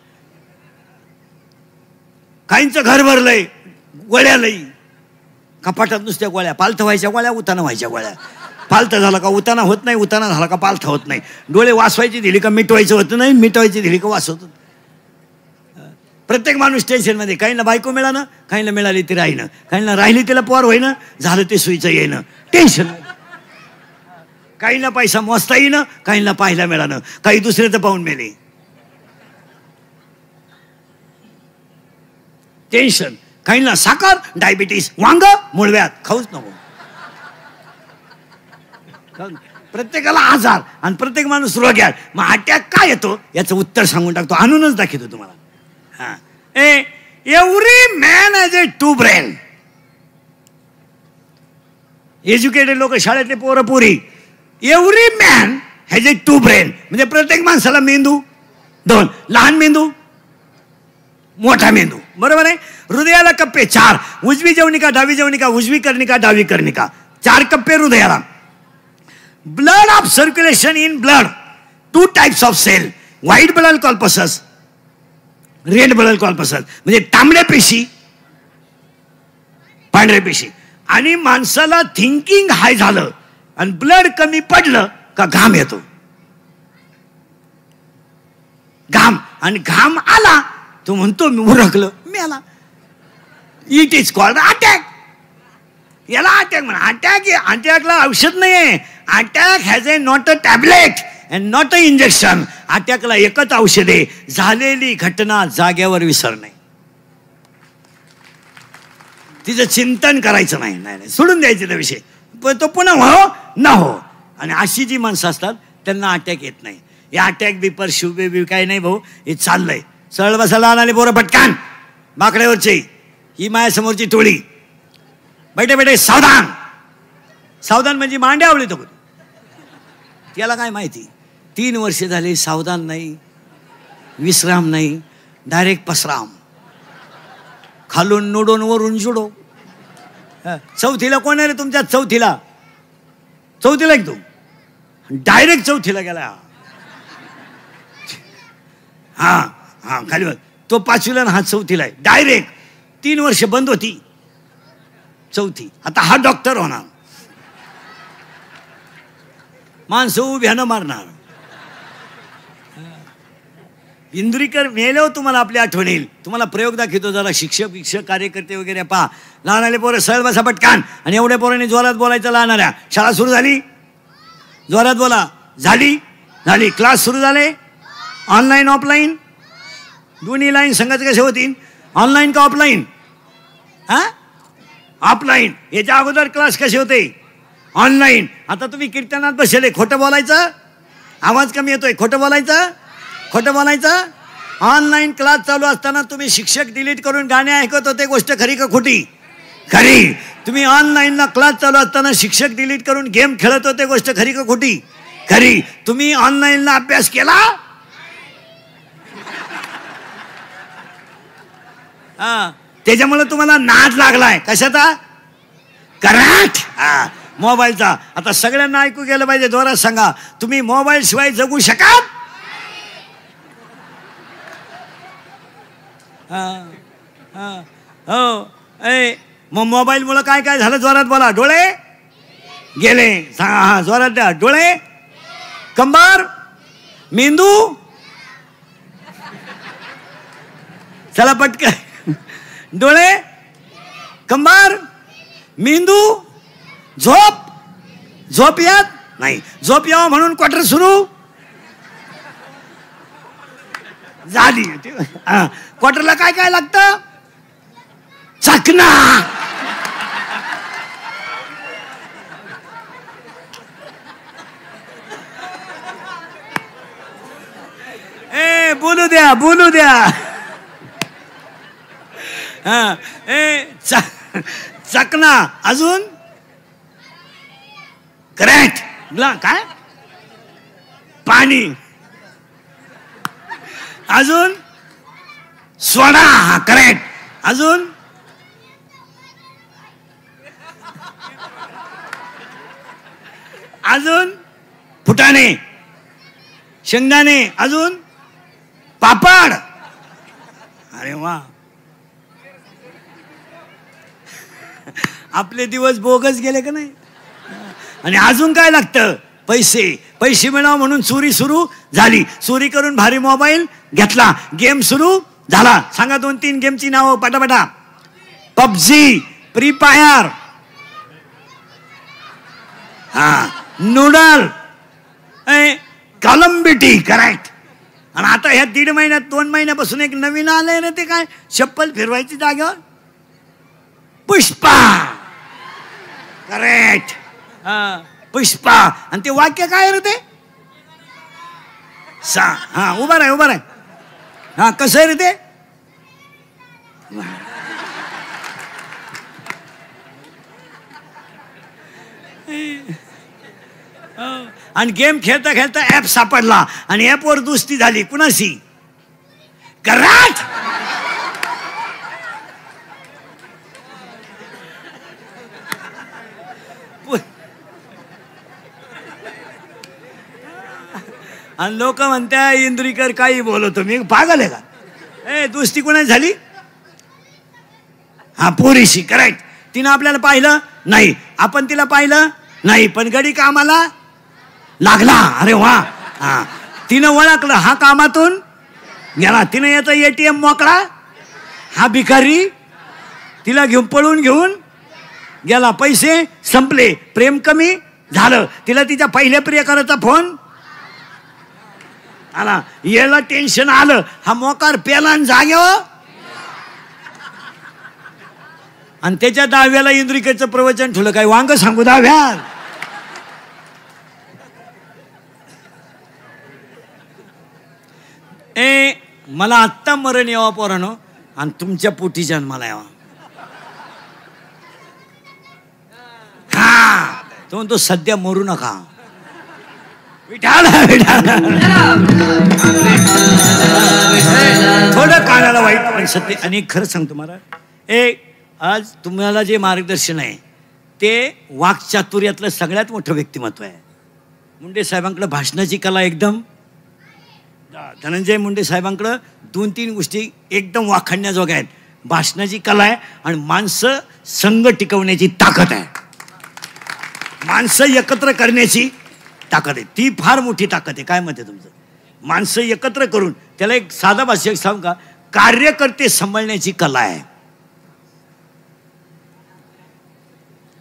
काहींचं घर भरलंय, गोळ्या लई कपाटात नुसत्या गोळ्या, पालथ व्हायच्या गोळ्या, उताना व्हायच्या गोळ्या. पालथ झाला का उताना होत नाही, उताना झाला का पालथ होत नाही. डोळे वाचवायची दिली का मिटवायचं होत नाही, मिटवायची दिली का वाचवत. प्रत्येक माणूस टेन्शनमध्ये. काहींना बायको मिळालं, काहींना मिळाली ती राहीनं, काहींना राहिली तिला पोर होईनं, झालं ते सुईचं येणं, टेन्शन. काहींना पैसा मोजता येईनं, काहींना पाहायला मिळालं, काही दुसऱ्याचं पाहून मेले, टेन्शन. काहींना साखर, डायबिटीस, वांग, मूळव्याध, खाऊच नको. प्रत्येकाला आजार आणि प्रत्येक माणूस रोग्यात. मग अटॅक काय येतो याचं उत्तर सांगून टाकतो, आणूनच दाखवतो तुम्हाला. Every man has a 2 brain. Educated लोक, शाळेतले पोरं पोरी, every man has a 2 brain. म्हणजे प्रत्येक माणसाला मेंदू 2, लहान मेंदू, मोठा मेंदू, बरोबर आहे. हृदयाला कप्पे 4, उजवी जवनिका, डावी जवनिका, उजवी कर्णिका, डावी कर्णिका, 4 कप्पे हृदयाला. Blood of circulation in blood, 2 types of cell, white blood corpuscles, red blood corpuscles. म्हणजे तांबड्या पेशी, पांढऱ्या पेशी. आणि माणसाला थिंकिंग हाय झालं आणि ब्लड कमी पडलं का घाम येतो, घाम. आणि घाम आला तो म्हणतो मी उरकलं, मी आला. It is called attack. याला अटॅक म्हणा. अटॅकला औषध नाही आहे. Attack has a not a tablet and not a injection. अटॅकला एकच औषध आहे, झालेली घटना जाग्यावर विसरणे. तिचं चिंतन करायचं नाही, नाही सोडून द्यायचं त्या विषय, तो पुन्हा हो ना हो. आणि अशी जी माणसं असतात त्यांना अटॅक येत नाही. या अटॅक बिपर शिवबे काही नाही भाऊ, हे चाललंय. सरळ बसायला आणाले पोरं पटकान बाकड्यावरचे, ही माझ्यासमोरची टोळी. बैठे बैठे सावधान. सावधान म्हणजे मांड्या आवळी तो. त्याला काय माहिती, 3 वर्ष झाले सावधान नाही, विश्राम नाही, डायरेक्ट पसराम. खालून नोडून वरून जुडो. चौथीला कोण आहे रे तुमच्यात? चौथीला एक तू डायरेक्ट चौथीला गेला. हा खाली तो 5वीला हा 4थीला आहे. डायरेक्ट 3 वर्ष बंद होती चौथी. आता हा डॉक्टर होणार. माणसं उभ्यानं मारणार. इंद्रिकर मेल्यावर तुम्हाला आपली आठवण येईल. तुम्हाला प्रयोग दाखवतो जरा. शिक्षक कार्यकर्ते वगैरे पहा. लहान आले पोरं सरळ बसा पटकान. आणि एवढ्या पोरांनी जोरात बोलायचं लहानाऱ्या. शाळा सुरू झाली, जोरात बोला. झाली. क्लास सुरू झाले. ऑनलाईन ऑफलाईन दोन्ही लाईन संघाचे कसे होतील? ऑनलाईन का ऑफलाईन? ऑफलाईन. याच्या अगोदर क्लास कसे होते? ऑनलाईन. आता तुम्ही कीर्तनात बसले, खोटं बोलायचं, आवाज कमी येतोय, खोटं बोलायचं. ऑनलाईन क्लास चालू असताना तुम्ही शिक्षक डिलीट करून गाणे ऐकत होते, गोष्ट खरी का खोटी? खरी. तुम्ही ऑनलाईनला क्लास चालू असताना शिक्षक डिलीट करून गेम खेळत होते, गोष्ट खरी का खोटी? खरी. तुम्ही ऑनलाईनला अभ्यास केला? त्याच्यामुळे तुम्हाला नाद लागलाय. कशाचा? करंट. मोबाईलचा. आता सगळ्यांना ऐकू गेलं पाहिजे, जोरात सांगा. तुम्ही मोबाईल शिवाय जगू शकाल? हो. मग मोबाईलमुळे काय काय झालं? जोरात बोला. डोळे गेले. सांगा. जोरात द्या. डोळे, कंबर, मेंदू. चला पटकन. डोळे, कंबर, मेंदू, झोप येत नाही. झोप यावं म्हणून क्वार्टर सुरू झाली. क्वार्टरला काय काय लागतं? चकना. बोलू द्या. चकना. अजून करेक्ट. काय? पाणी. अजून सोडा. करेक्ट. अजून फुटाणे, शेंगदाणे. अजून पापड. अरे वा. आपले दिवस बोगस गेले का नाही? आणि अजून काय लागतं? पैसे मिळावं म्हणून चोरी सुरू झाली. चोरी करून भारी मोबाईल घेतला. गेम सुरू झाला. सांगा 2-3 गेमची नावं पटापटा. पबजी, फ्री फायर, नूडल, कॉलम्बिटी. करेक्ट. आणि आता ह्या 1.5 महिन्यात 2 महिन्यापासून एक नवीन आलंय ना, ते काय? चप्पल फिरवायची जागेवर पुष्पा. करेक्ट. पुष्पा. आणि ते वाक्य काय रे ते? उभा राह. कसं आहे रे ते? आणि गेम खेळता खेळता ऍप सापडला आणि ऍपवर दोस्ती झाली. कुणाशी? कराट. आणि लोक म्हणत्या इंद्रिकर काही बोलतो. मी पागल आहे का? दोस्ती कोणाची झाली? पोरीशी. करेक्ट. तिनं आपल्याला पाहिलं नाही, आपण तिला पाहिलं नाही, पण गडी कामाला लागला. अरे वा. तिनं ओळखलं, हा कामातून गेला. तिनं याचा ATM मोकळा, हा भिकारी. तिला पळून घेऊन गेला. पैसे संपले, प्रेम कमी झालं. तिला तिच्या पहिल्या प्रियकराचा फोन आला. याला टेन्शन आलं. हा मोकार पेला जाग्यावर. आणि त्याच्या 10व्याला इंद्रिकेचं प्रवचन ठेवलं. काय वांग सांगू 10व्या? मला आत्ता मरण यावा पोरानो, आणि तुमच्या पोटी जन्माला यावा. तो म्हणतो सध्या मरू नका. विठाला विठाला थोडं कानाला वाईट पण सत्य. आणि खरं सांगतो मला आज तुम्हाला जे मार्गदर्शन आहे ते वाक्चातुर्यातलं सगळ्यात मोठं व्यक्तिमत्व आहे. मुंडे साहेबांकडे भाषणाची कला एकदम, धनंजय मुंडे साहेबांकडं 2-3 गोष्टी एकदम वाखाणण्याजोग्या आहेत. भाषणाची कला आहे आणि माणसं संघ टिकवण्याची ताकद आहे. माणसं एकत्र करण्याची ताकद आहे. ती फार मोठी ताकद आहे. काय मत आहे तुमचं? माणसं एकत्र करून त्याला एक साधा भाषेत सांगू का, कार्यकर्ते सांभाळण्याची कला आहे.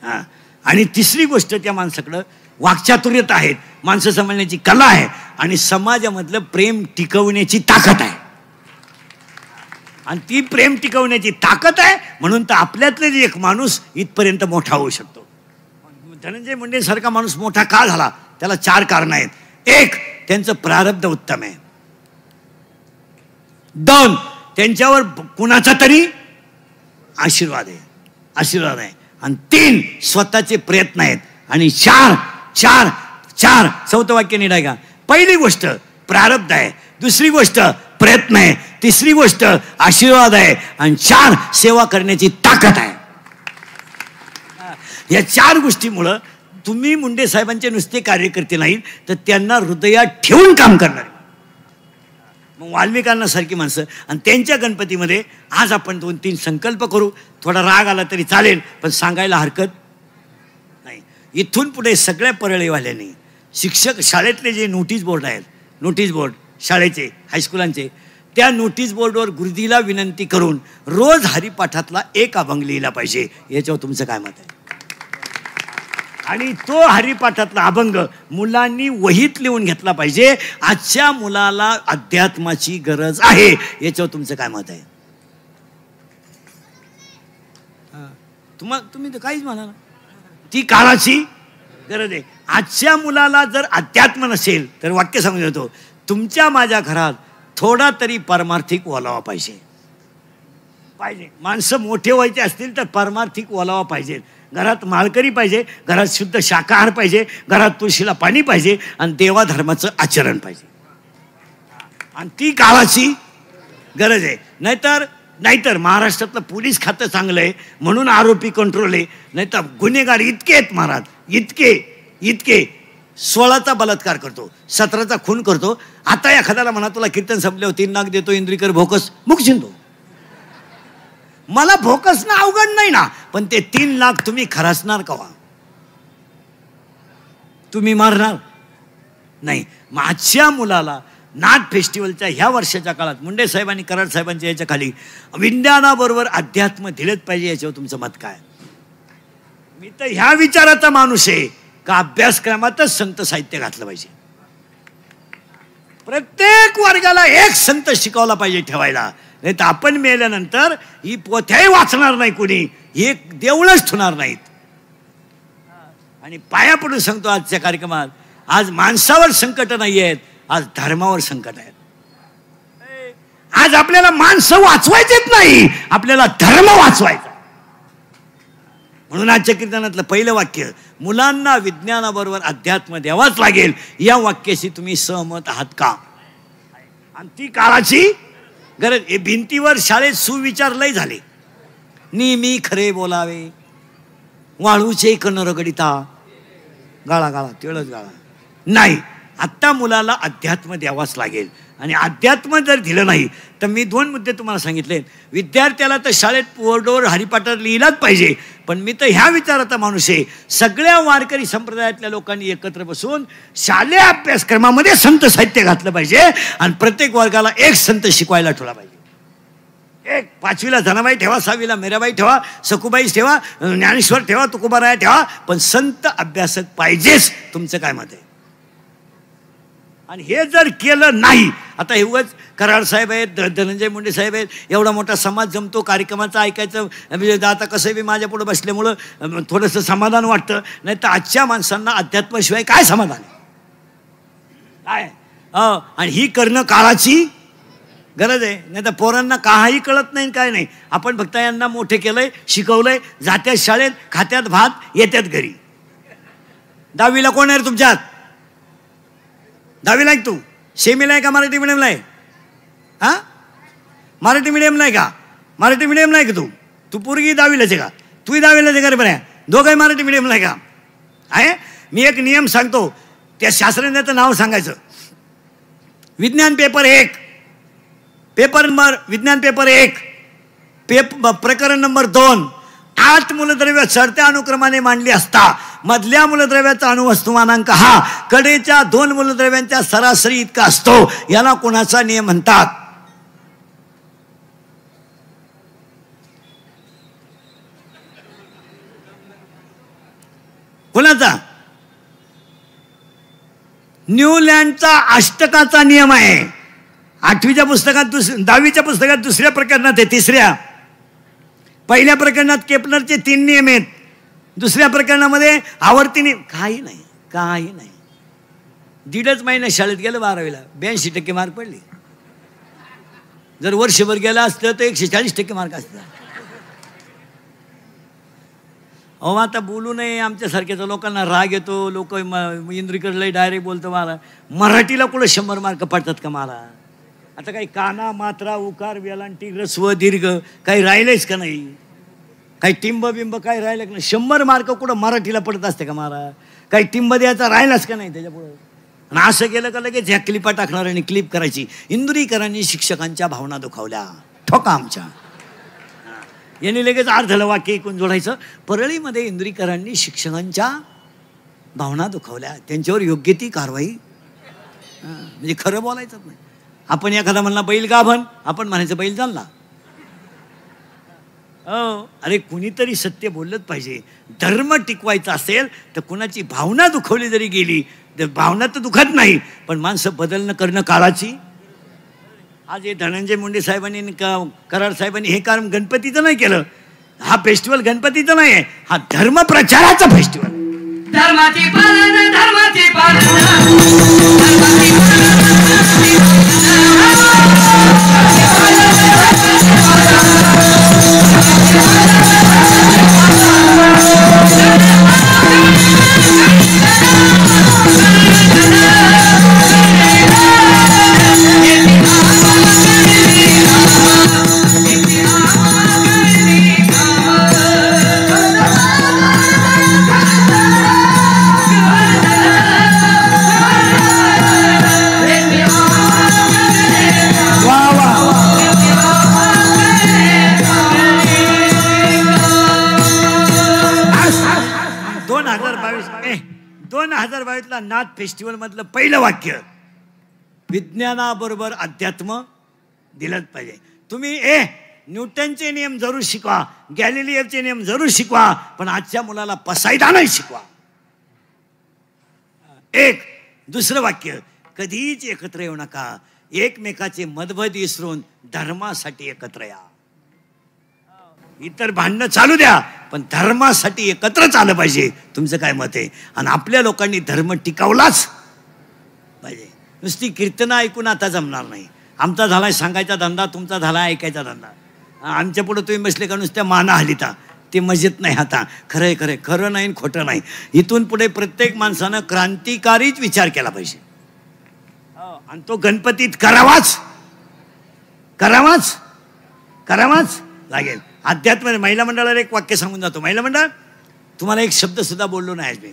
हा. आणि तिसरी गोष्ट त्या माणसाकडं वाक्चातुर्यत आहेत, माणसं सांभाळण्याची कला आहे आणि समाजामधलं प्रेम टिकवण्याची ताकद आहे. आणि ती प्रेम टिकवण्याची ताकद आहे म्हणून तर आपल्यातले जे एक माणूस इथपर्यंत मोठा होऊ शकतो. धनंजय मुंडे सारखा माणूस मोठा का झाला? त्याला 4 कारणं आहेत. 1, त्यांचं प्रारब्ध उत्तम आहे. 2, त्यांच्यावर कुणाचा तरी आशीर्वाद आहे. आणि 3, स्वतःचे प्रयत्न आहेत. आणि 4 चौथं वाक्य नीट आहे का? पहिली गोष्ट प्रारब्ध आहे, दुसरी गोष्ट प्रयत्न आहे, तिसरी गोष्ट आशीर्वाद आहे आणि 4 सेवा करण्याची ताकद आहे. या 4 गोष्टीमुळं तुम्ही मुंडे साहेबांचे नुसते कार्यकर्ते नाहीत तर त्यांना हृदयात ठेवून काम करणार. मग वाल्मिकांना सारखी माणसं आणि त्यांच्या गणपतीमध्ये आज आपण 2-3 संकल्प करू. थोडा राग आला तरी चालेल पण सांगायला हरकत नाही. इथून पुढे सगळ्या परळीवाल्यांनी शिक्षक शाळेतले जे नोटीस बोर्ड आहेत, नोटीस बोर्ड शाळेचे हायस्कुलांचे, त्या नोटीस बोर्डवर गुरुजीला विनंती करून रोज हरिपाठातला एक अभंग लिहिला पाहिजे. याच्यावर तुमचं काय मत आहे? आणि तो हरिपाठातला अभंग मुलांनी वहीत लिहून घेतला पाहिजे. आजच्या मुलाला अध्यात्माची गरज आहे. याच्यावर तुमचं काय मत आहे? तुम्ही तर काहीच म्हणा ना. ती काळाची गरज आहे. आजच्या मुलाला जर अध्यात्म नसेल तर वाक्य सांगून देतो, तुमच्या माझ्या घरात थोडा तरी पारमार्थिक ओलावा पाहिजे. माणसं मोठे व्हायचे असतील तर पारमार्थिक ओलावा पाहिजे. घरात माळकरी पाहिजे, घरात शुद्ध शाकाहार पाहिजे, घरात तुळशीला पाणी पाहिजे आणि देवाधर्माचं आचरण पाहिजे. आणि ती काळाची गरज आहे. नाहीतर महाराष्ट्रातलं पोलीस खातं चांगलं आहे म्हणून आरोपी कंट्रोल आहे. नाहीतर गुन्हेगार इतके आहेत महाराज, इतके 16चा बलात्कार करतो, 17चा खून करतो. आता एखाद्याला म्हणा तुला कीर्तन संपल्यावर 3 लाख देतो इंद्रिकर भोकस, मुख शिंदो. मला भोकस ना अवघड नाही ना, पण ते 3 लाख तुम्ही खरासणार कवा? तुम्ही मारणार नाही. आजच्या मुलाला नाट फेस्टिवलच्या ह्या वर्षाच्या काळात मुंडे साहेब आणि कराड साहेबांच्या याच्या खाली विज्ञानाबरोबर अध्यात्म दिलेच पाहिजे. याच्यावर तुमचं मत काय? मी तर ह्या विचाराचा माणूस आहे का अभ्यासक्रमातच संत साहित्य घातलं पाहिजे. प्रत्येक वर्गाला एक संत शिकवला पाहिजे ठेवायला. नाही तर आपण मेल्यानंतर ही पोथ्याही वाचणार नाही कोणी, हे देऊळच ठेवणार नाहीत. आणि पाया पडून सांगतो आजच्या कार्यक्रमात, आज माणसावर संकट नाही आहेत, आज धर्मावर संकट आहेत. आज आपल्याला माणसं वाचवायचेच नाही, आपल्याला धर्म वाचवायचा. म्हणून आजच्या कीर्तनातलं पहिलं वाक्य, मुलांना विज्ञानाबरोबर अध्यात्म द्यावाच लागेल. या वाक्याशी तुम्ही सहमत आहात का? आणि ती काळाची गरज. हे भिंतीवर शाळेत सुविचार लय झाले. नेहमी खरे बोलावे, वाळूचे कण रगडिता, गाळा गाळा तेळच गाळा. नाही, आत्ता मुलाला अध्यात्म द्यावाच लागेल. आणि अध्यात्म जर दिलं नाही तर मी 2 मुद्दे तुम्हाला सांगितले. विद्यार्थ्याला तर शाळेत बोर्डवर हरिपाठात लिहिलाच पाहिजे, पण मी तर ह्या विचाराचा माणूस आहे, सगळ्या वारकरी संप्रदायातल्या लोकांनी एकत्र बसून शालेय अभ्यासक्रमामध्ये संत साहित्य घातलं पाहिजे आणि प्रत्येक वर्गाला एक संत शिकवायला ठेवला पाहिजे. एक 5वीला धनाबाई ठेवा, 6वीला मीराबाई ठेवा, सखुबाई ठेवा, ज्ञानेश्वर ठेवा, तुकोबाराय ठेवा, पण संत अभ्यासक पाहिजेच. तुमचं काय मत आहे? आणि हे जर केलं नाही, आता एवढंच कराड साहेब आहेत, धनंजय मुंडे साहेब आहेत, एवढा मोठा समाज जमतो, कार्यक्रमाचं ऐकायचं. आता कसं बी माझ्या पुढे बसल्यामुळं थोडंसं समाधान वाटतं. नाही तर आजच्या माणसांना अध्यात्माशिवाय काय समाधान काय? आणि ही करणं काळाची गरज आहे. नाही तर पोरांना काही कळत नाही, काय नाही. आपण फक्त यांना मोठे केलंय, शिकवलंय, जात्यात शाळेत, खात्यात भात, येत्यात घरी. 10वीला कोण आहे रे तुमच्यात? 10वीला आहे तू? सेमीला आहे का मराठी मिडियमला आहे? हा, मराठी मिडियमला आहे का? मराठी मिडियमला आहे का तू? तू पोरगी 10वीलाच आहे का? तूही 10वीलाच आहे का रे? बरं, दोघंही मराठी मिडियमला आहे का? आहे. मी एक नियम सांगतो, त्या शास्त्रज्ञाचं नाव सांगायचं. विज्ञान पेपर 1, पेपर नंबर विज्ञान पेपर 1, प्रकरण नंबर 2, 8 मूलद्रव्य चढत्या अनुक्रमाने मांडली असता मधल्या मूलद्रव्याचा अणुवस्तुमानांक हा कडेच्या 2 मूलद्रव्यांच्या सरासरी इतका असतो. याला कोणाचा नियम म्हणतात? कोणाचा? न्यूलँडचा अष्टकाचा नियम आहे. 8वीच्या पुस्तकात 10वीच्या पुस्तकात 2ऱ्या प्रकरणात आहे. 3ऱ्या, पहिल्या प्रकरणात केपलरचे 3 नियम आहेत. 2ऱ्या प्रकरणामध्ये आवर्ती नियम. काही नाही, काही नाही. 1.5 महिना शाळेत गेलं 12वीला, 82% मार्क पडले. जर वर्षभर गेला असतं तर 140% मार्क असतात. अहो आता बोलू नये, आमच्यासारख्याच्या लोकांना राग येतो. लोक इंद्रिकडे डायरेक्ट बोलतो. मला मराठीला कुठं 100 मार्क पडतात का? मला आता काही काना, मात्रा, उकार, वेलांटी, रस्व, दीर्घ काही राहिलेच का नाही? काही टिंब बिंब काही राहिलं का नाही? 100 मार्क कुठं मराठीला पडत असते का? मला काही टिंब द्यायचा राहिलाच का नाही त्याच्यापुढं? आणि असं केलं का लगेच ह्या क्लिपा टाकणार आणि क्लिप करायची. इंदुरीकरांनी शिक्षकांच्या भावना दुखावल्या, ठोका आमच्या. यांनी लगेच अर्धलं वाक्य ऐकून जोडायचं. परळीमध्ये इंदुरीकरांनी शिक्षकांच्या भावना दुखावल्या, त्यांच्यावर योग्य ती कारवाई. म्हणजे खरं बोलायचं नाही. आपण एखादा म्हणला बैल गाभण, आपण म्हणायचं बैल चालला. अरे कुणीतरी सत्य बोललंच पाहिजे. धर्म टिकवायचा असेल तर कुणाची भावना दुखवली जरी गेली तर भावना तर दुखत नाही, पण माणसं बदलणं करणं काळाची. आज हे धनंजय मुंडे साहेबांनी, कराड साहेबांनी हे काम गणपतीचं नाही केलं. हा फेस्टिवल गणपतीचा नाही आहे, हा धर्म प्रचाराचा फेस्टिवल. धर्माची पालन, धर्माची पालन, नाथ फेस्टिवल मधलं पहिलं वाक्य, विज्ञानाबरोबर अध्यात्म दिलंच पाहिजे. तुम्ही न्यूटनचे नियम जरूर शिकवा, गॅलिलिओचे नियम जरूर शिकवा, पण आजच्या मुलाला पसायदा नाही शिकवा. दुसरं वाक्य, कधीच एकत्र येऊ नका. एकमेकाचे मतभेद विसरून धर्मासाठी एकत्र या. इतर भांडणं चालू द्या, पण धर्मासाठी एकत्रच आलं पाहिजे. तुमचं काय मत आहे? आणि आपल्या लोकांनी धर्म टिकवलाच पाहिजे. नुसती कीर्तनं ऐकून आता जमणार नाही. आमचा झालाय सांगायचा धंदा, तुमचा झाला ऐकायचा धंदा. आमच्या पुढे तुम्ही बसले का नुसत्या माना हलिता, ते मजेत नाही. आता खरंय खरंय, खरं नाही खोटं नाही. इथून पुढे प्रत्येक माणसानं क्रांतिकारीच विचार केला पाहिजे. आणि तो गणपतीत करावाच करावाच करावाच लागेल. अध्यात्म महिला मंडळाला एक वाक्य सांगून जातो. महिला मंडळ, तुम्हाला एक शब्द सुद्धा बोललो नाही मी,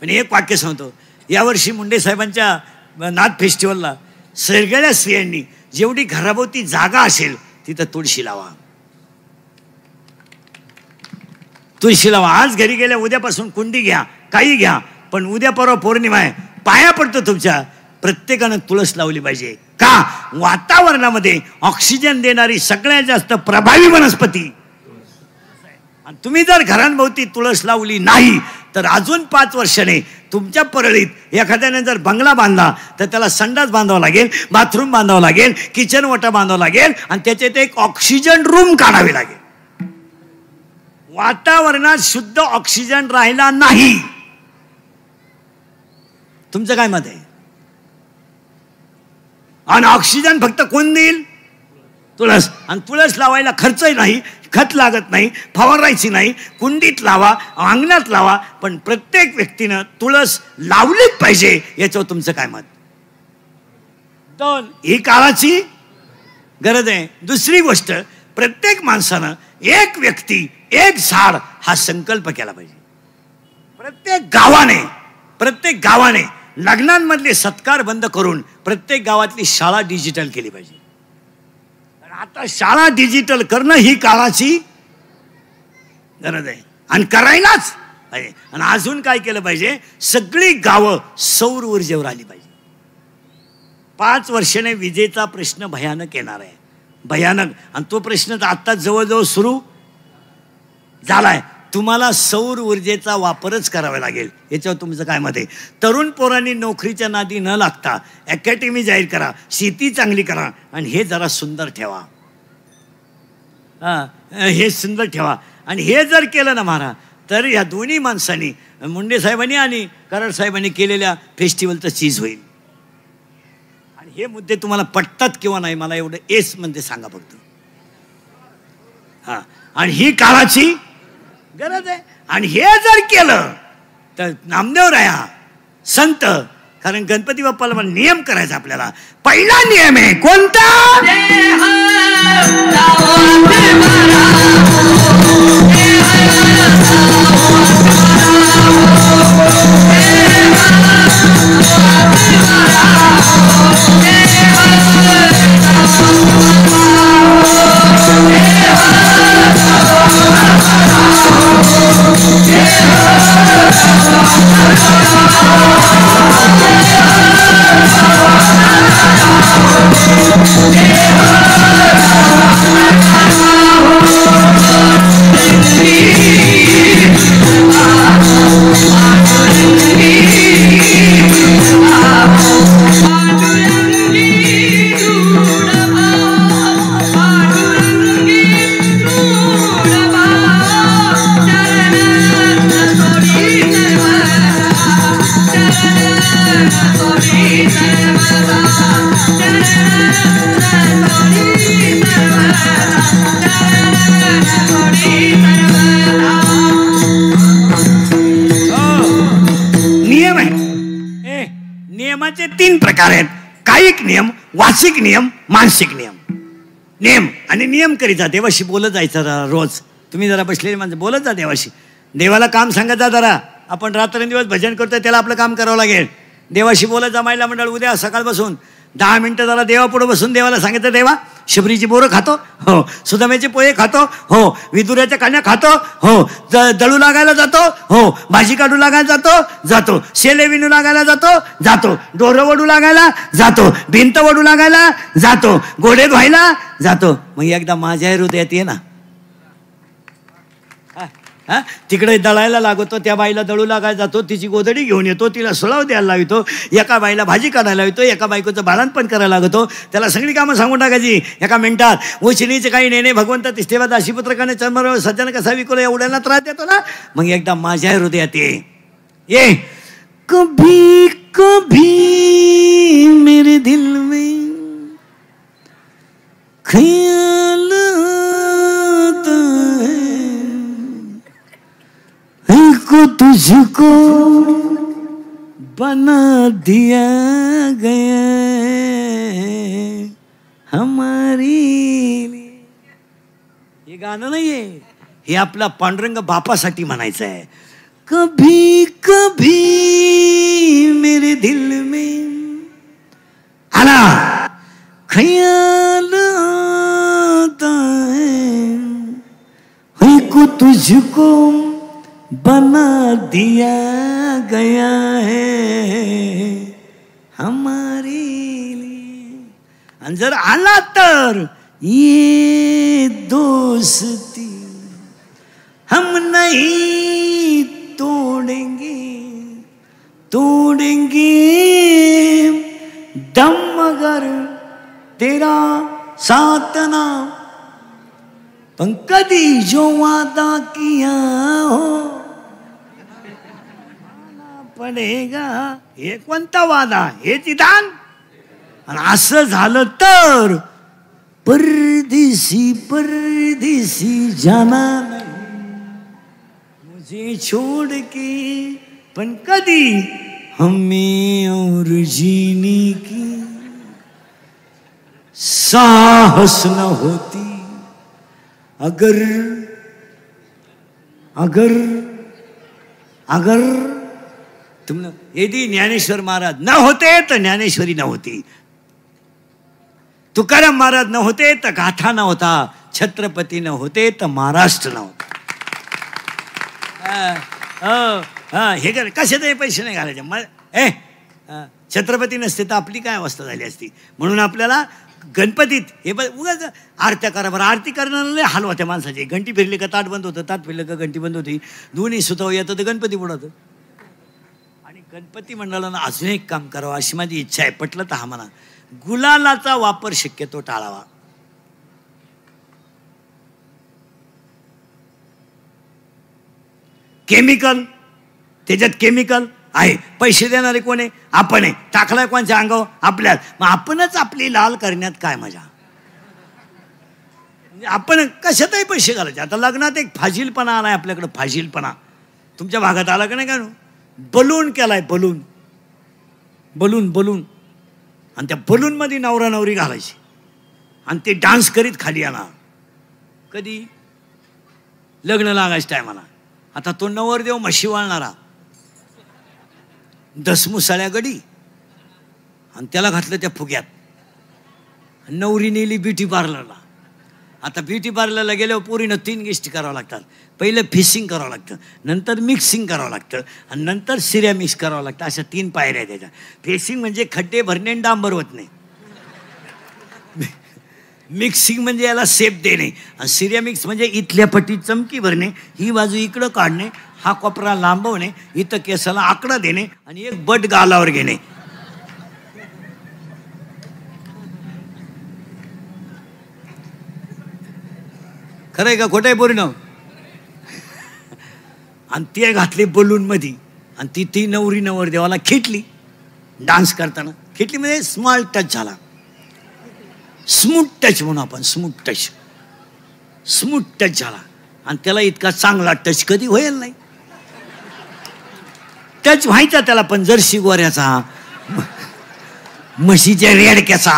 पण एक वाक्य सांगतो. यावर्षी मुंडे साहेबांच्या नाथ फेस्टिवलला सगळ्या स्त्रियांनी जेवढी घराभोवती जागा असेल तिथं तुळशी लावा. तुळशी लावा. आज घरी गेल्या उद्यापासून कुंडी घ्या, काही घ्या, पण उद्या परवा पौर्णिमा आहे, पाया पडतो तुमच्या, प्रत्येकानं तुळस लावली पाहिजे. का? वातावरणामध्ये ऑक्सिजन देणारी सगळ्यात जास्त प्रभावी वनस्पती. आणि तुम्ही जर घरांभोवती तुळस लावली नाही तर अजून 5 वर्षाने तुमच्या परळीत एखाद्याने जर बंगला बांधला तर त्याला संडास बांधावा लागेल, बाथरूम बांधावं लागेल, किचन ओटा बांधावं लागेल, आणि त्याच्यात एक ऑक्सिजन रूम काढावी लागेल. वातावरणात शुद्ध ऑक्सिजन राहिला नाही. तुमचं काय मत आहे? आणि ऑक्सिजन फक्त कोण देईल? तुळस. आणि तुळस लावायला खर्चही नाही, खत लागत नाही, फवारायची नाही, कुंडीत लावा, अंगणात लावा, पण प्रत्येक व्यक्तीनं तुळस लावलीच पाहिजे. याच्यावर तुमचं काय मत? 2, ही काळाची गरज आहे. दुसरी गोष्ट, प्रत्येक माणसानं एक व्यक्ती एक झाड हा संकल्प केला पाहिजे. प्रत्येक गावाने लग्नांमधले सत्कार बंद करून प्रत्येक गावातली शाळा डिजिटल केली पाहिजे. आता शाळा डिजिटल करणं ही काळाची गरज आहे आणि करायलाच पाहिजे. आणि अजून काय केलं पाहिजे, सगळी गावं सौर ऊर्जेवर आली पाहिजे. 5 वर्षाने विजेचा प्रश्न भयानक येणार आहे, भयानक. आणि तो प्रश्न तर आता जवळजवळ सुरू झालाय. तुम्हाला सौर ऊर्जेचा वापरच करावा लागेल. याच्यावर तुमचं काय मत आहे? तरुण पोरांनी नोकरीच्या नादी न लागता अकॅडमी जाहीर करा, शेती चांगली करा आणि हे जरा सुंदर ठेवा. हे सुंदर ठेवा. आणि हे जर केलं ना महाराज, तर या दोन्ही माणसांनी, मुंडे साहेबांनी आणि कराड साहेबांनी केलेल्या फेस्टिवलचं चीज होईल. आणि हे मुद्दे तुम्हाला पटतात किंवा नाही मला एवढं एस म्हणजे सांगा फक्त. आणि ही काळाची गरज आहे. आणि हे जर केलं तर नामदेव राया संत, कारण गणपती बाप्पाला पण नियम करायचा आपल्याला. पहिला नियम आहे कोणता? नियमाचे 3 प्रकार आहेत. कायिक नियम, वाचिक नियम, मानसिक नियम. नियम आणि नियम करीता देवाशी बोलत जायचं रोज. तुम्ही जरा बसलेली माणसं बोलत जा देवाशी. देवाला काम सांगत जा जरा. आपण रात्रंदिवस भजन करतोय, त्याला आपलं काम करावं लागेल. देवाशी बोलत जा. महिला मंडळ उद्या सकाळ बसून 10 मिनिटं जरा देवापुढे बसून देवाला सांगितलं, देवा शबरीची बोरं खातो, हो, सुदाम्याचे पोहे खातो, हो, विदुराच्या कान्या खातो, हो, दळू लागायला जातो, हो, भाजी काढू लागायला जातो, शेले विणू लागायला जातो, डोरं वडू लागायला जातो, भिंत वडू लागायला जातो, गोडे धुवायला जातो. मग एकदा माझ्या हृदयात ये ना. तिकडे दळायला लागतो, त्या बाईला दळू लागायला जातो, तिची गोधडी घेऊन येतो, तिला सुलाव द्यायला लावतो, एका बाईला भाजी काढायला लावतो, एका बायकोचं बाळणपण करायला लागतो, त्याला सगळी कामं सांगून टाकायची एका मिनिटात. उचनीचे काही नेणे भगवंत तिष्ठेवा दाशीपुत्रकाने चर्मर सज्जन कसा विकलो, एवढ्याला त्रास देतो ना. मग एकदा माझ्या हृदयात ये. कभी कभी मेरे दिल में ख्याल को तुझको बना दिया गया हमारी लिए. हे गाणं नाहीये, हे आपला पांडुरंग बापासाठी म्हणायचं आहे. कभी कभी मेरे दिल में आना ख्याल आता है को तुझको बना दिया गया है हमारे लिए. आणि जर आला तर ये दोस्ती हम नहीं तोड़ेंगे दम मगर तेरा साथ ना. पण कधी जो वादा किया हो पडेगा. हे कोणता वादा, हे विधान. आणि असं झालं तर परदेसी परदेसी जाना नहीं मुझे छोड़ के, पण कधी हमें और जीने की साहस न होती, अगर अगर अगर तुम यदि ज्ञानेश्वर महाराज न होते तर ज्ञानेश्वरी न होती, तुकाराम महाराज न होते तर गाथा न होता, छत्रपती न होते तर महाराष्ट्र न होता. हे कर कशातही पैसे नाही घालायचे. छत्रपती नसते तर आपली काय अवस्था झाली असती. म्हणून आपल्याला गणपतीत हे उगाच आरत्या करा बरं. आरती करणारे हाल होत्या माणसाचे. घंटी फिरली का ताट बंद होतं, ताट फिरलं का घंटी बंद होती, दोन्ही सुताव येतं तर गणपती बुडवतं. आणि गणपती मंडळानं अजून एक काम करावं अशी माझी इच्छा आहे. पटलं तर हा म्हणा. गुलालाचा वापर शक्यतो टाळावा. केमिकल, त्याच्यात केमिकल आहे. पैसे देणारे कोण आहे? आपण आहे. टाकलाय कोणच्या अंगावर? आपल्यात. मग आपणच आपली लाल करण्यात काय मजा? आपण कशातही पैसे घालायचे. आता लग्नात एक फाजीलपणा आलाय आपल्याकडे. फाजीलपणा तुमच्या भागात आला का नाही? का बलून केलाय. बलून बलून बलून आणि त्या बलूनमध्ये नवरा नवरी घालायची आणि ते डान्स करीत खाली येणार. कधी? लग्न लागायच्या टायमाला. आता तो नवरदेव म्हशी वाळणारा, दसमुसाळ्या गडी, आणि त्याला घातलं त्या फुग्यात. नवरी नेली ब्युटी पार्लरला. आता ब्युटी पार्लरला गेल्यावर पोरीनं 3 गोष्टी करावं लागतात. पहिलं फिशिंग करावं लागतं, नंतर मिक्सिंग करावं लागतं आणि नंतर सिऱ्या मिक्स करावं लागतं. अशा 3 पायऱ्या त्याच्या. फिशिंग म्हणजे खड्डे भरणे आणि डांबर होत नाही. मिक्सिंग म्हणजे याला सेप देणे आणि सिरिया मिक्स म्हणजे इथल्या पट्टी चमकी भरणे, ही बाजू इकडं काढणे, हा कोपरा लांबवणे, इथं केसाला आकडा देणे आणि एक बट गालावर घेणे. खरंय का खोटं आहे बोलणं? आणि ते घातले बलून मध्ये आणि ती नवरी नवर देवाला खेटली डान्स करताना. खेटली म्हणजे स्मॉल टच झाला. स्मूथ टच म्हणून आपण. Smooth touch. स्मूथ टच झाला आणि त्याला इतका चांगला टच कधी होईल नाही. टच व्हायचा त्याला, पण जर्सी गोऱ्याचा, म्हशीच्या रेडक्याचा,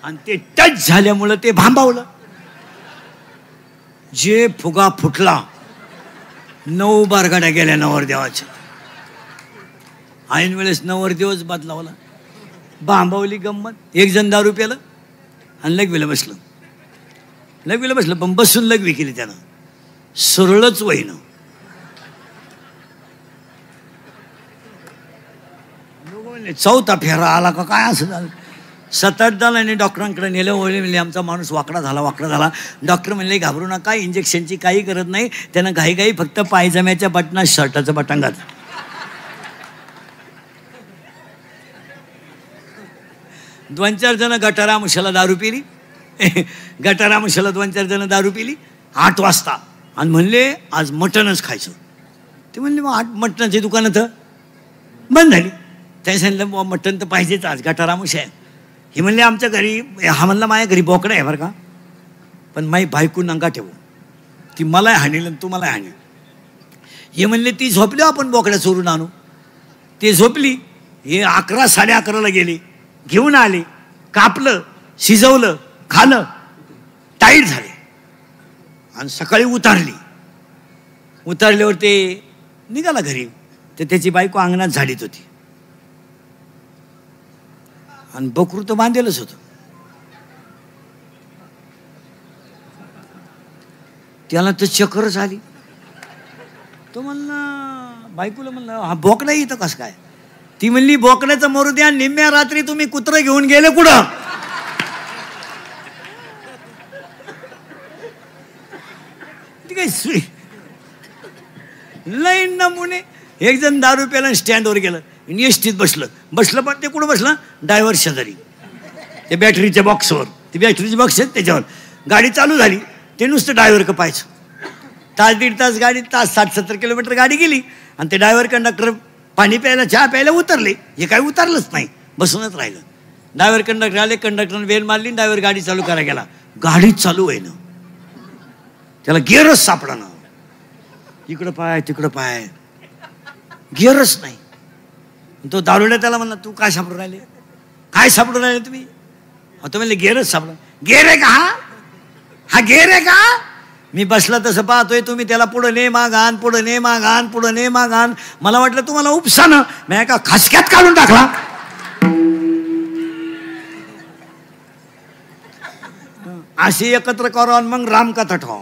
आणि ते टच झाल्यामुळं ते भांबावलं. जे फुगा फुटला. 9 बारगाड्या गेल्या नवरदेवाच्या. ऐन वेळेस नवरदेवच बदलावला. भांबावली गंमत. एक जण दारू प्यालं आणि लघवीला बसलं. लघवीला बसलं पण बसून लघवी केली त्यानं. सरळच वहीनं. चौथा फेरा आला का काय असं झालं. 7-8 जणांनी डॉक्टरांकडे नेलं. ओळी म्हणले आमचा माणूस वाकडा झाला. डॉक्टर म्हणले घाबरू नका, इंजेक्शनची काही गरज नाही. त्यानं घाई फक्त पायजम्याच्या बटनात शर्टाचं बटन घातलं. दोन चार जण गटारामुशाला दारू पिली. गटारामुशाला 2-4 जण दारू पिली 8 वाजता आणि म्हणले आज मटणच खायचं. ते म्हणले मग मटणाची दुकानं तर बंद झाली. त्या सांगितलं मटण तर पाहिजेच आज, गटारामुश आहे. हे म्हणले आमच्या घरी, हा म्हणला माझ्या घरी बोकडं आहे बरं का, पण माई बायको नंगा ठेवू, ती मलाही हाणेल आणि तू मलाही हाणेल. हे म्हणले ती झोपली, आपण बोकड्या चोरून आणू. ते झोपली. हे 11-11:30 गेले, घेऊन आले, कापलं, शिजवलं, खालं, टाईट झाले आणि सकाळी उतारल्यावर ते निघाला घरी. तर त्याची बायको अंगणात झाडीत होती आणि बकरू तर बांधेलच होतं. त्याला तर चक्करच आली. तो म्हणला बायकोला, म्हणलं हा बोकडा इथं कसं काय? ती म्हणली बोकड्याचं मरू द्या, निम्म्या रात्री तुम्ही कुत्रं घेऊन गेले कुठं? ती काय लई नमुने. एक जण दारू प्याला स्टँडवर गेलं, एसटीत बसलं पण ते कुठं बसलं? ड्रायव्हर शेजारी, ते बॅटरीच्या बॉक्सवर. ती बॅटरीची बॉक्स आहेत त्याच्यावर. गाडी चालू झाली, ते नुसतं ड्रायव्हर का पाहायचं. 1-1.5 तास गाडी, 60-70 किलोमीटर गाडी गेली आणि ते ड्रायव्हर कंडक्टर पाणी प्यायला, चहा प्यायला उतरले. हे काय उतरलंच नाही, बसूनच राहिलं. ड्रायव्हर कंडक्टर आले, कंडक्टरने वेल मारली, ड्रायव्हर गाडी चालू करायला गेला, गाडीच चालू आहे ना, त्याला गिअरच सापडा, इकडं पाय तिकडं पाय, गिअरच नाही. तो दारुड्या त्याला म्हणला, तू काय सापडून राहिले, काय सापडून राहिले तुम्ही? तो म्हणले गिअरच सापडा. गिअर आहे का हा गिअर आहे का? मी बसला तसं पाहतोय, तुम्ही त्याला पुढं ने माग आण, पुढं ने माग आण, पुढं ने माग आण. मला वाटलं तुम्हाला उपसानं, मी एका खसक्यात काढून टाकला. अशी एकत्र करू मग रामकथा ठेवा.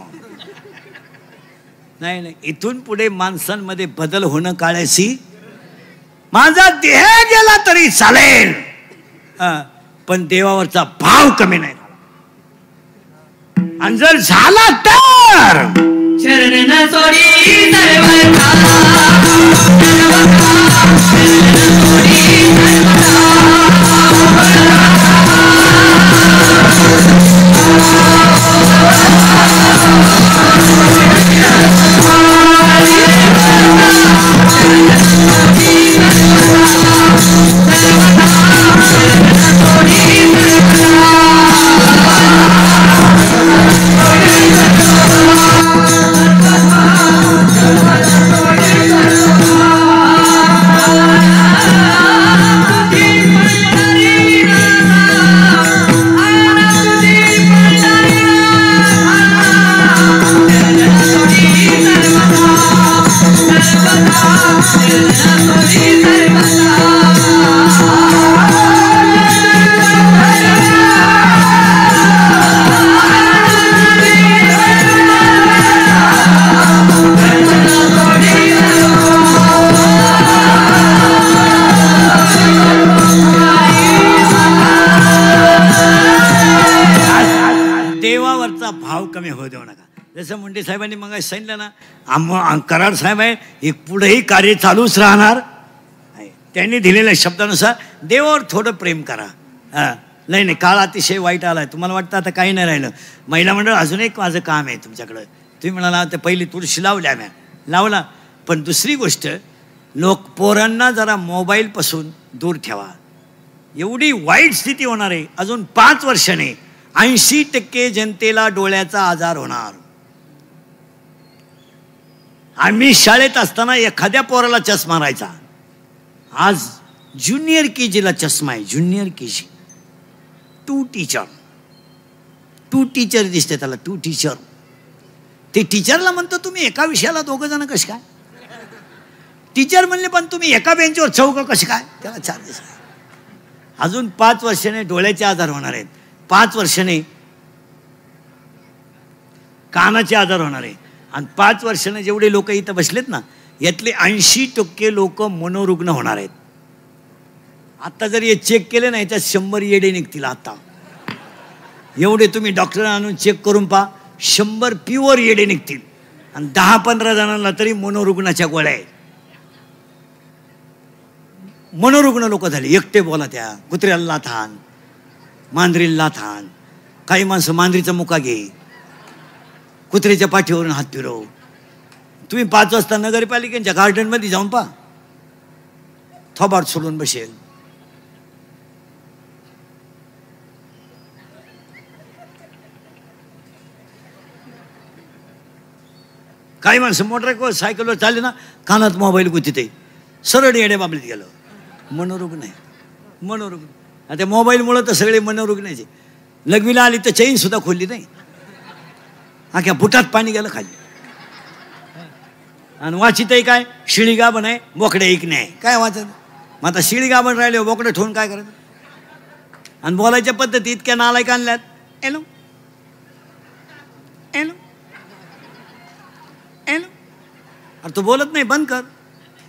नाही नाही, इथून पुढे माणसांमध्ये बदल होणं काळाशी. माझा देह गेला तरी चालेल, पण देवावरचा भाव कमी नाही झाला. आणि जर झाला तर चरण सोडी सर्वथा, भाव कमी होऊ देऊ नका. जसं मुंडे साहेबांनी मग सांगितलं ना, कराड साहेब आहे, हे पुढेही कार्य चालूच राहणार. त्यांनी दिलेल्या शब्दानुसार देवावर थोडं प्रेम करा. नाही नाही, काळ अतिशय वाईट आलाय. तुम्हाला वाटतं आता काही नाही राहिलं. महिला मंडळ अजून एक माझं काम आहे तुमच्याकडं. तुम्ही म्हणाला ते पहिली तुळशी लावल्या, म्या लावला. पण दुसरी गोष्ट, लोक पोरांना जरा मोबाईलपासून दूर ठेवा. एवढी वाईट स्थिती होणार आहे. अजून 5 वर्षाने 80% जनतेला डोळ्याचा आजार होणार. आम्ही शाळेत असताना एखाद्या पोराला चष्मा राहायचा. आज ज्युनियर केजीला चष्मा आहे. Junior KG. 2 टीचर दिसते त्याला. 2 टीचर. ते टीचरला म्हणतो तुम्ही एका विषयाला 2 जण कसे काय? टीचर म्हणले पण तुम्ही एका बेंचवर 4 कसे काय? त्याला 4 दिसत. अजून 5 वर्षाने डोळ्याचे आजार होणार आहेत. 5 वर्षाने कानाचे आजार होणार आहे. आणि 5 वर्षाने जेवढे लोक इथं बसलेत ना, यातले 80% लोक मनोरुग्ण होणार आहेत. आता जर हे चेक केले नाही तर 100 येडे निघतील. आता एवढे तुम्ही डॉक्टर आणून चेक करून पहा, 100 प्युअर येडे निघतील. आणि 10-15 जणांना तरी मनोरुग्णाच्या गोळ्या आहेत. मनोरुग्ण लोक झाले. एकटे बोला, त्या कुत्र्याला लाथान, मांजरीला लाथान. काही माणसं मांजरीचा मुका घे, कुत्र्याच्या पाठीवरून हात फिरव. तुम्ही 5 वाजता नगरपालिकेच्या गार्डनमध्ये जाऊन पहा, थोबाड सोडून बसेल. काही माणसं मोटर सायकलवर चालले ना, कानात मोबाईल गुतीत, सरळ येड्या बाबलीत गेलं. मनोरुग्ण आहे. मनोरुग्ण. आता मोबाईलमुळं तर सगळे मनोरुग्णाचे. लग्नीला आली तर चैन सुद्धा खोलली नाही. अख्या बुटात पाणी गेलं खाली. आणि वाचितही काय, शिळी गाभण आहे, बोकडे एक नाही. काय वाचत? मग आता शिळी गाभण राहिले, बोकडे ठेवून काय करायचं? आणि बोलायच्या पद्धती इतक्या नालायक आणल्यात. Yellow hello yellow. अरे तू बोलत नाही, बंद कर.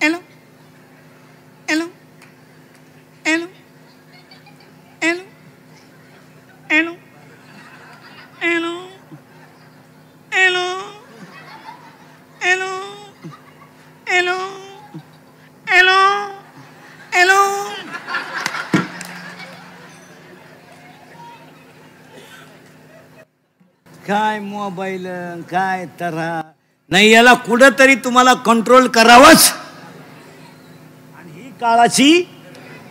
Hello hello hello hello hello hello hello hello hello hello hello. काय मोबाईल, काय तरा नाही. याला कुठंतरी तुम्हाला कंट्रोल करावंच. आणि ही काळाची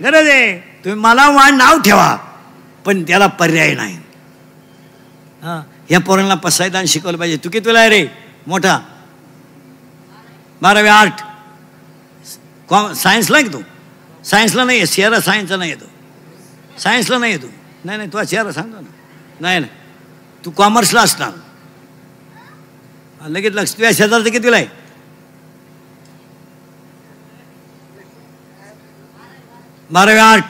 गरज आहे. तुम्ही मला नाव ठेवा, पण त्याला पर्याय नाही. या पोरांना पसायदान शिकवलं पाहिजे. तू कितीला आहे रे मोठा? 12वी आर्ट. सायन्सला आहे की तू? सायन्सला नाही आहे, शेअरा सायन्सला नाही येतो. सायन्सला नाही येतो. नाही तू शेअरा सांगतो ना. नाही तू कॉमर्सला असणार. लगेच लक्ष. तुझ्या शेजारचं कितीला आहे? बारावी आर्ट.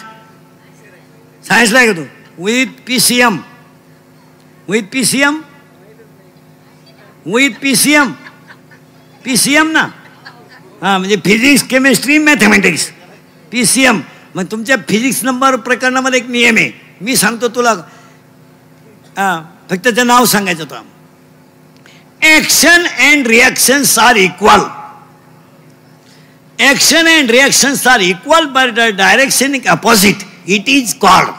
सायन्सला आहे का तू? With PCM. विथ PCM ना. म्हणजे फिजिक्स, केमिस्ट्री, मॅथमॅटिक्स, PCM. मग तुमच्या फिजिक्स नंबर प्रकरणामध्ये एक नियम आहे, मी सांगतो तुला. फक्त त्याचं नाव सांगायचं तुला. Action and reactions are equal. Action and reactions are equal, but the direction is opposite. It is called.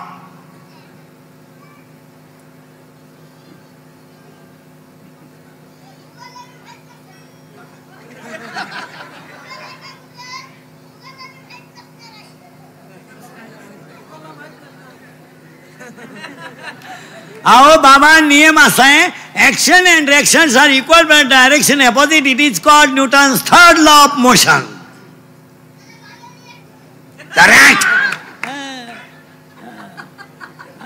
आओ बाबा, नियम असा आहे, action and reactions are equal but direction opposite. It is called Newton's third law of motion. Correct.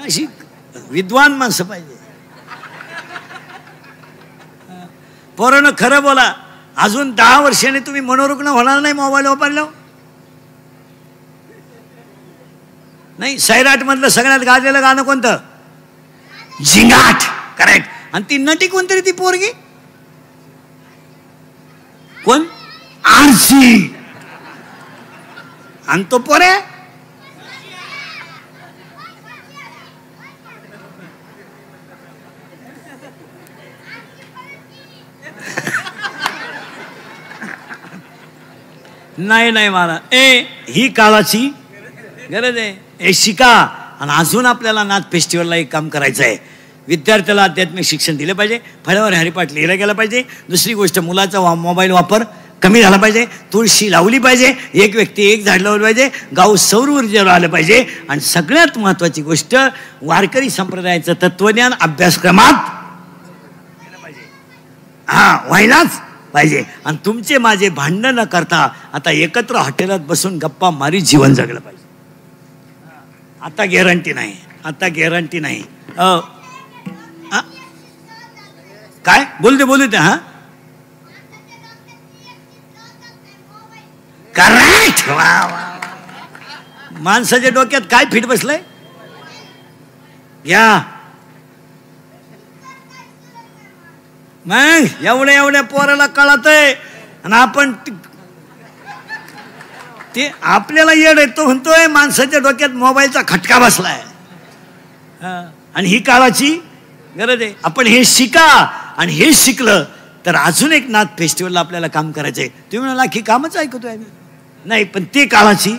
अशी विद्वान माणसं पाहिजे. पोरांनो खरं बोला, अजून 10 वर्षांनी तुम्ही मनोरुग्ण होणार नाही मोबाईल वापरल्यावर. नाही, सैराट मधलं सगळ्यात गाजलेलं गाणं कोणतं? झिंगाट. करेक्ट. आणि ती नटी कोणतरी, ती पोरगी कोण? आरसी. आणि तो पोरे नाही मला. ही काळाची गरज आहे. शिका. आणि अजून आपल्याला नाथ फेस्टिवलला एक काम करायचं आहे. विद्यार्थ्याला आध्यात्मिक शिक्षण दिलं पाहिजे. फळ्यावर हरिपाठ लिहिला गेला पाहिजे. दुसरी गोष्ट, मुलाचा मोबाईल वापर कमी झाला पाहिजे. तुळशी लावली पाहिजे. एक व्यक्ती एक झाड लावलं पाहिजे. गाव सौर ऊर्जेवर आलं पाहिजे. आणि सगळ्यात महत्वाची गोष्ट, वारकरी संप्रदायाचं तत्वज्ञान अभ्यासक्रमात केलं पाहिजे. व्हायलाच पाहिजे. आणि तुमचे माझे भांडण न करता आता एकत्र हॉटेलात बसून गप्पा मारी जीवन जगलं पाहिजे. आता गॅरंटी नाही. काय बोलू दे. करेक्ट. माणसाच्या डोक्यात काय फिट बसलंय? या मग एवढ्या पोराला कळतंय. आणि आपण ते आपल्याला येड येतो म्हणतोय. माणसाच्या डोक्यात मोबाईलचा खटका बसलाय. आणि ही काळाची गरज आहे. आपण हे शिका. आणि हे शिकलं तर अजून एक नाथ फेस्टिवलला आपल्याला काम करायचंय. तुम्ही म्हणाला की कामच ऐकतोय आम्ही. नाही, पण ते काळाची.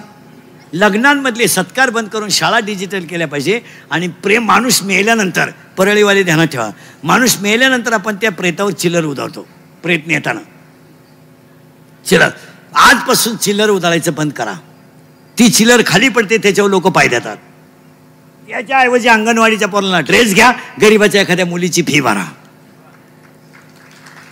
लग्नांमधले सत्कार बंद करून शाळा डिजिटल केल्या पाहिजे. आणि माणूस मेल्यानंतर, परळीवाले ध्यानात ठेवा, माणूस मेल्यानंतर आपण त्या प्रेतावर चिल्लर उधळतो. प्रेत नेताना चिल्लर. आजपासून चिल्लर उधळायचं बंद करा. ती चिल्लर खाली पडते, त्याच्यावर लोक पाय देतात. याच्याऐवजी अंगणवाडीच्या पोरांना ड्रेस घ्या, गरीबाच्या एखाद्या मुलीची फी भरा.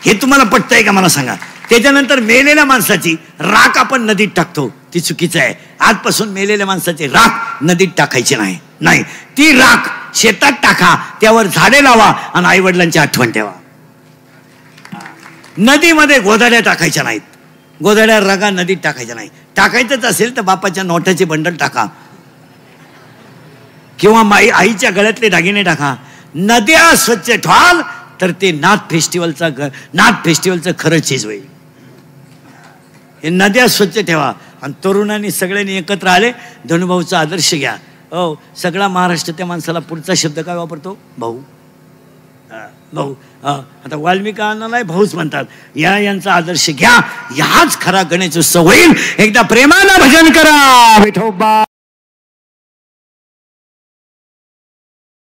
हे तुम्हाला पटतंय का मला सांगा. त्याच्यानंतर मेलेल्या माणसाची राख आपण नदीत टाकतो, ती चुकीचं आहे. आजपासून मेलेल्या माणसाची राख नदीत टाकायची नाही. ती राख शेतात टाका, त्यावर झाडे लावा आणि आई वडिलांची आठवण ठेवा. नदीमध्ये गोधड्या टाकायच्या नाहीत. गोधड्या रगा नदीत टाकायच्या नाही. टाकायचंच असेल तर बापाच्या नोटाचे बंडल टाका किंवा आईच्या गळ्यातले दागिने टाका. नद्या स्वच्छ ठेवाल तर ते नाथ फेस्टिवलचं खरं चीज होईल. हे नद्या स्वच्छ ठेवा. आणि तरुणांनी सगळ्यांनी एकत्र आले, धनुभाऊचा आदर्श घ्या. सगळा महाराष्ट्र त्या माणसाला पुढचा शब्द काय वापरतो? भाऊ. आता वाल्मिकांना भाऊच म्हणतात. यांचा आदर्श घ्या. हाच खरा गणेश उत्सव होईल. एकदा प्रेमानं भजन करा विठोबा.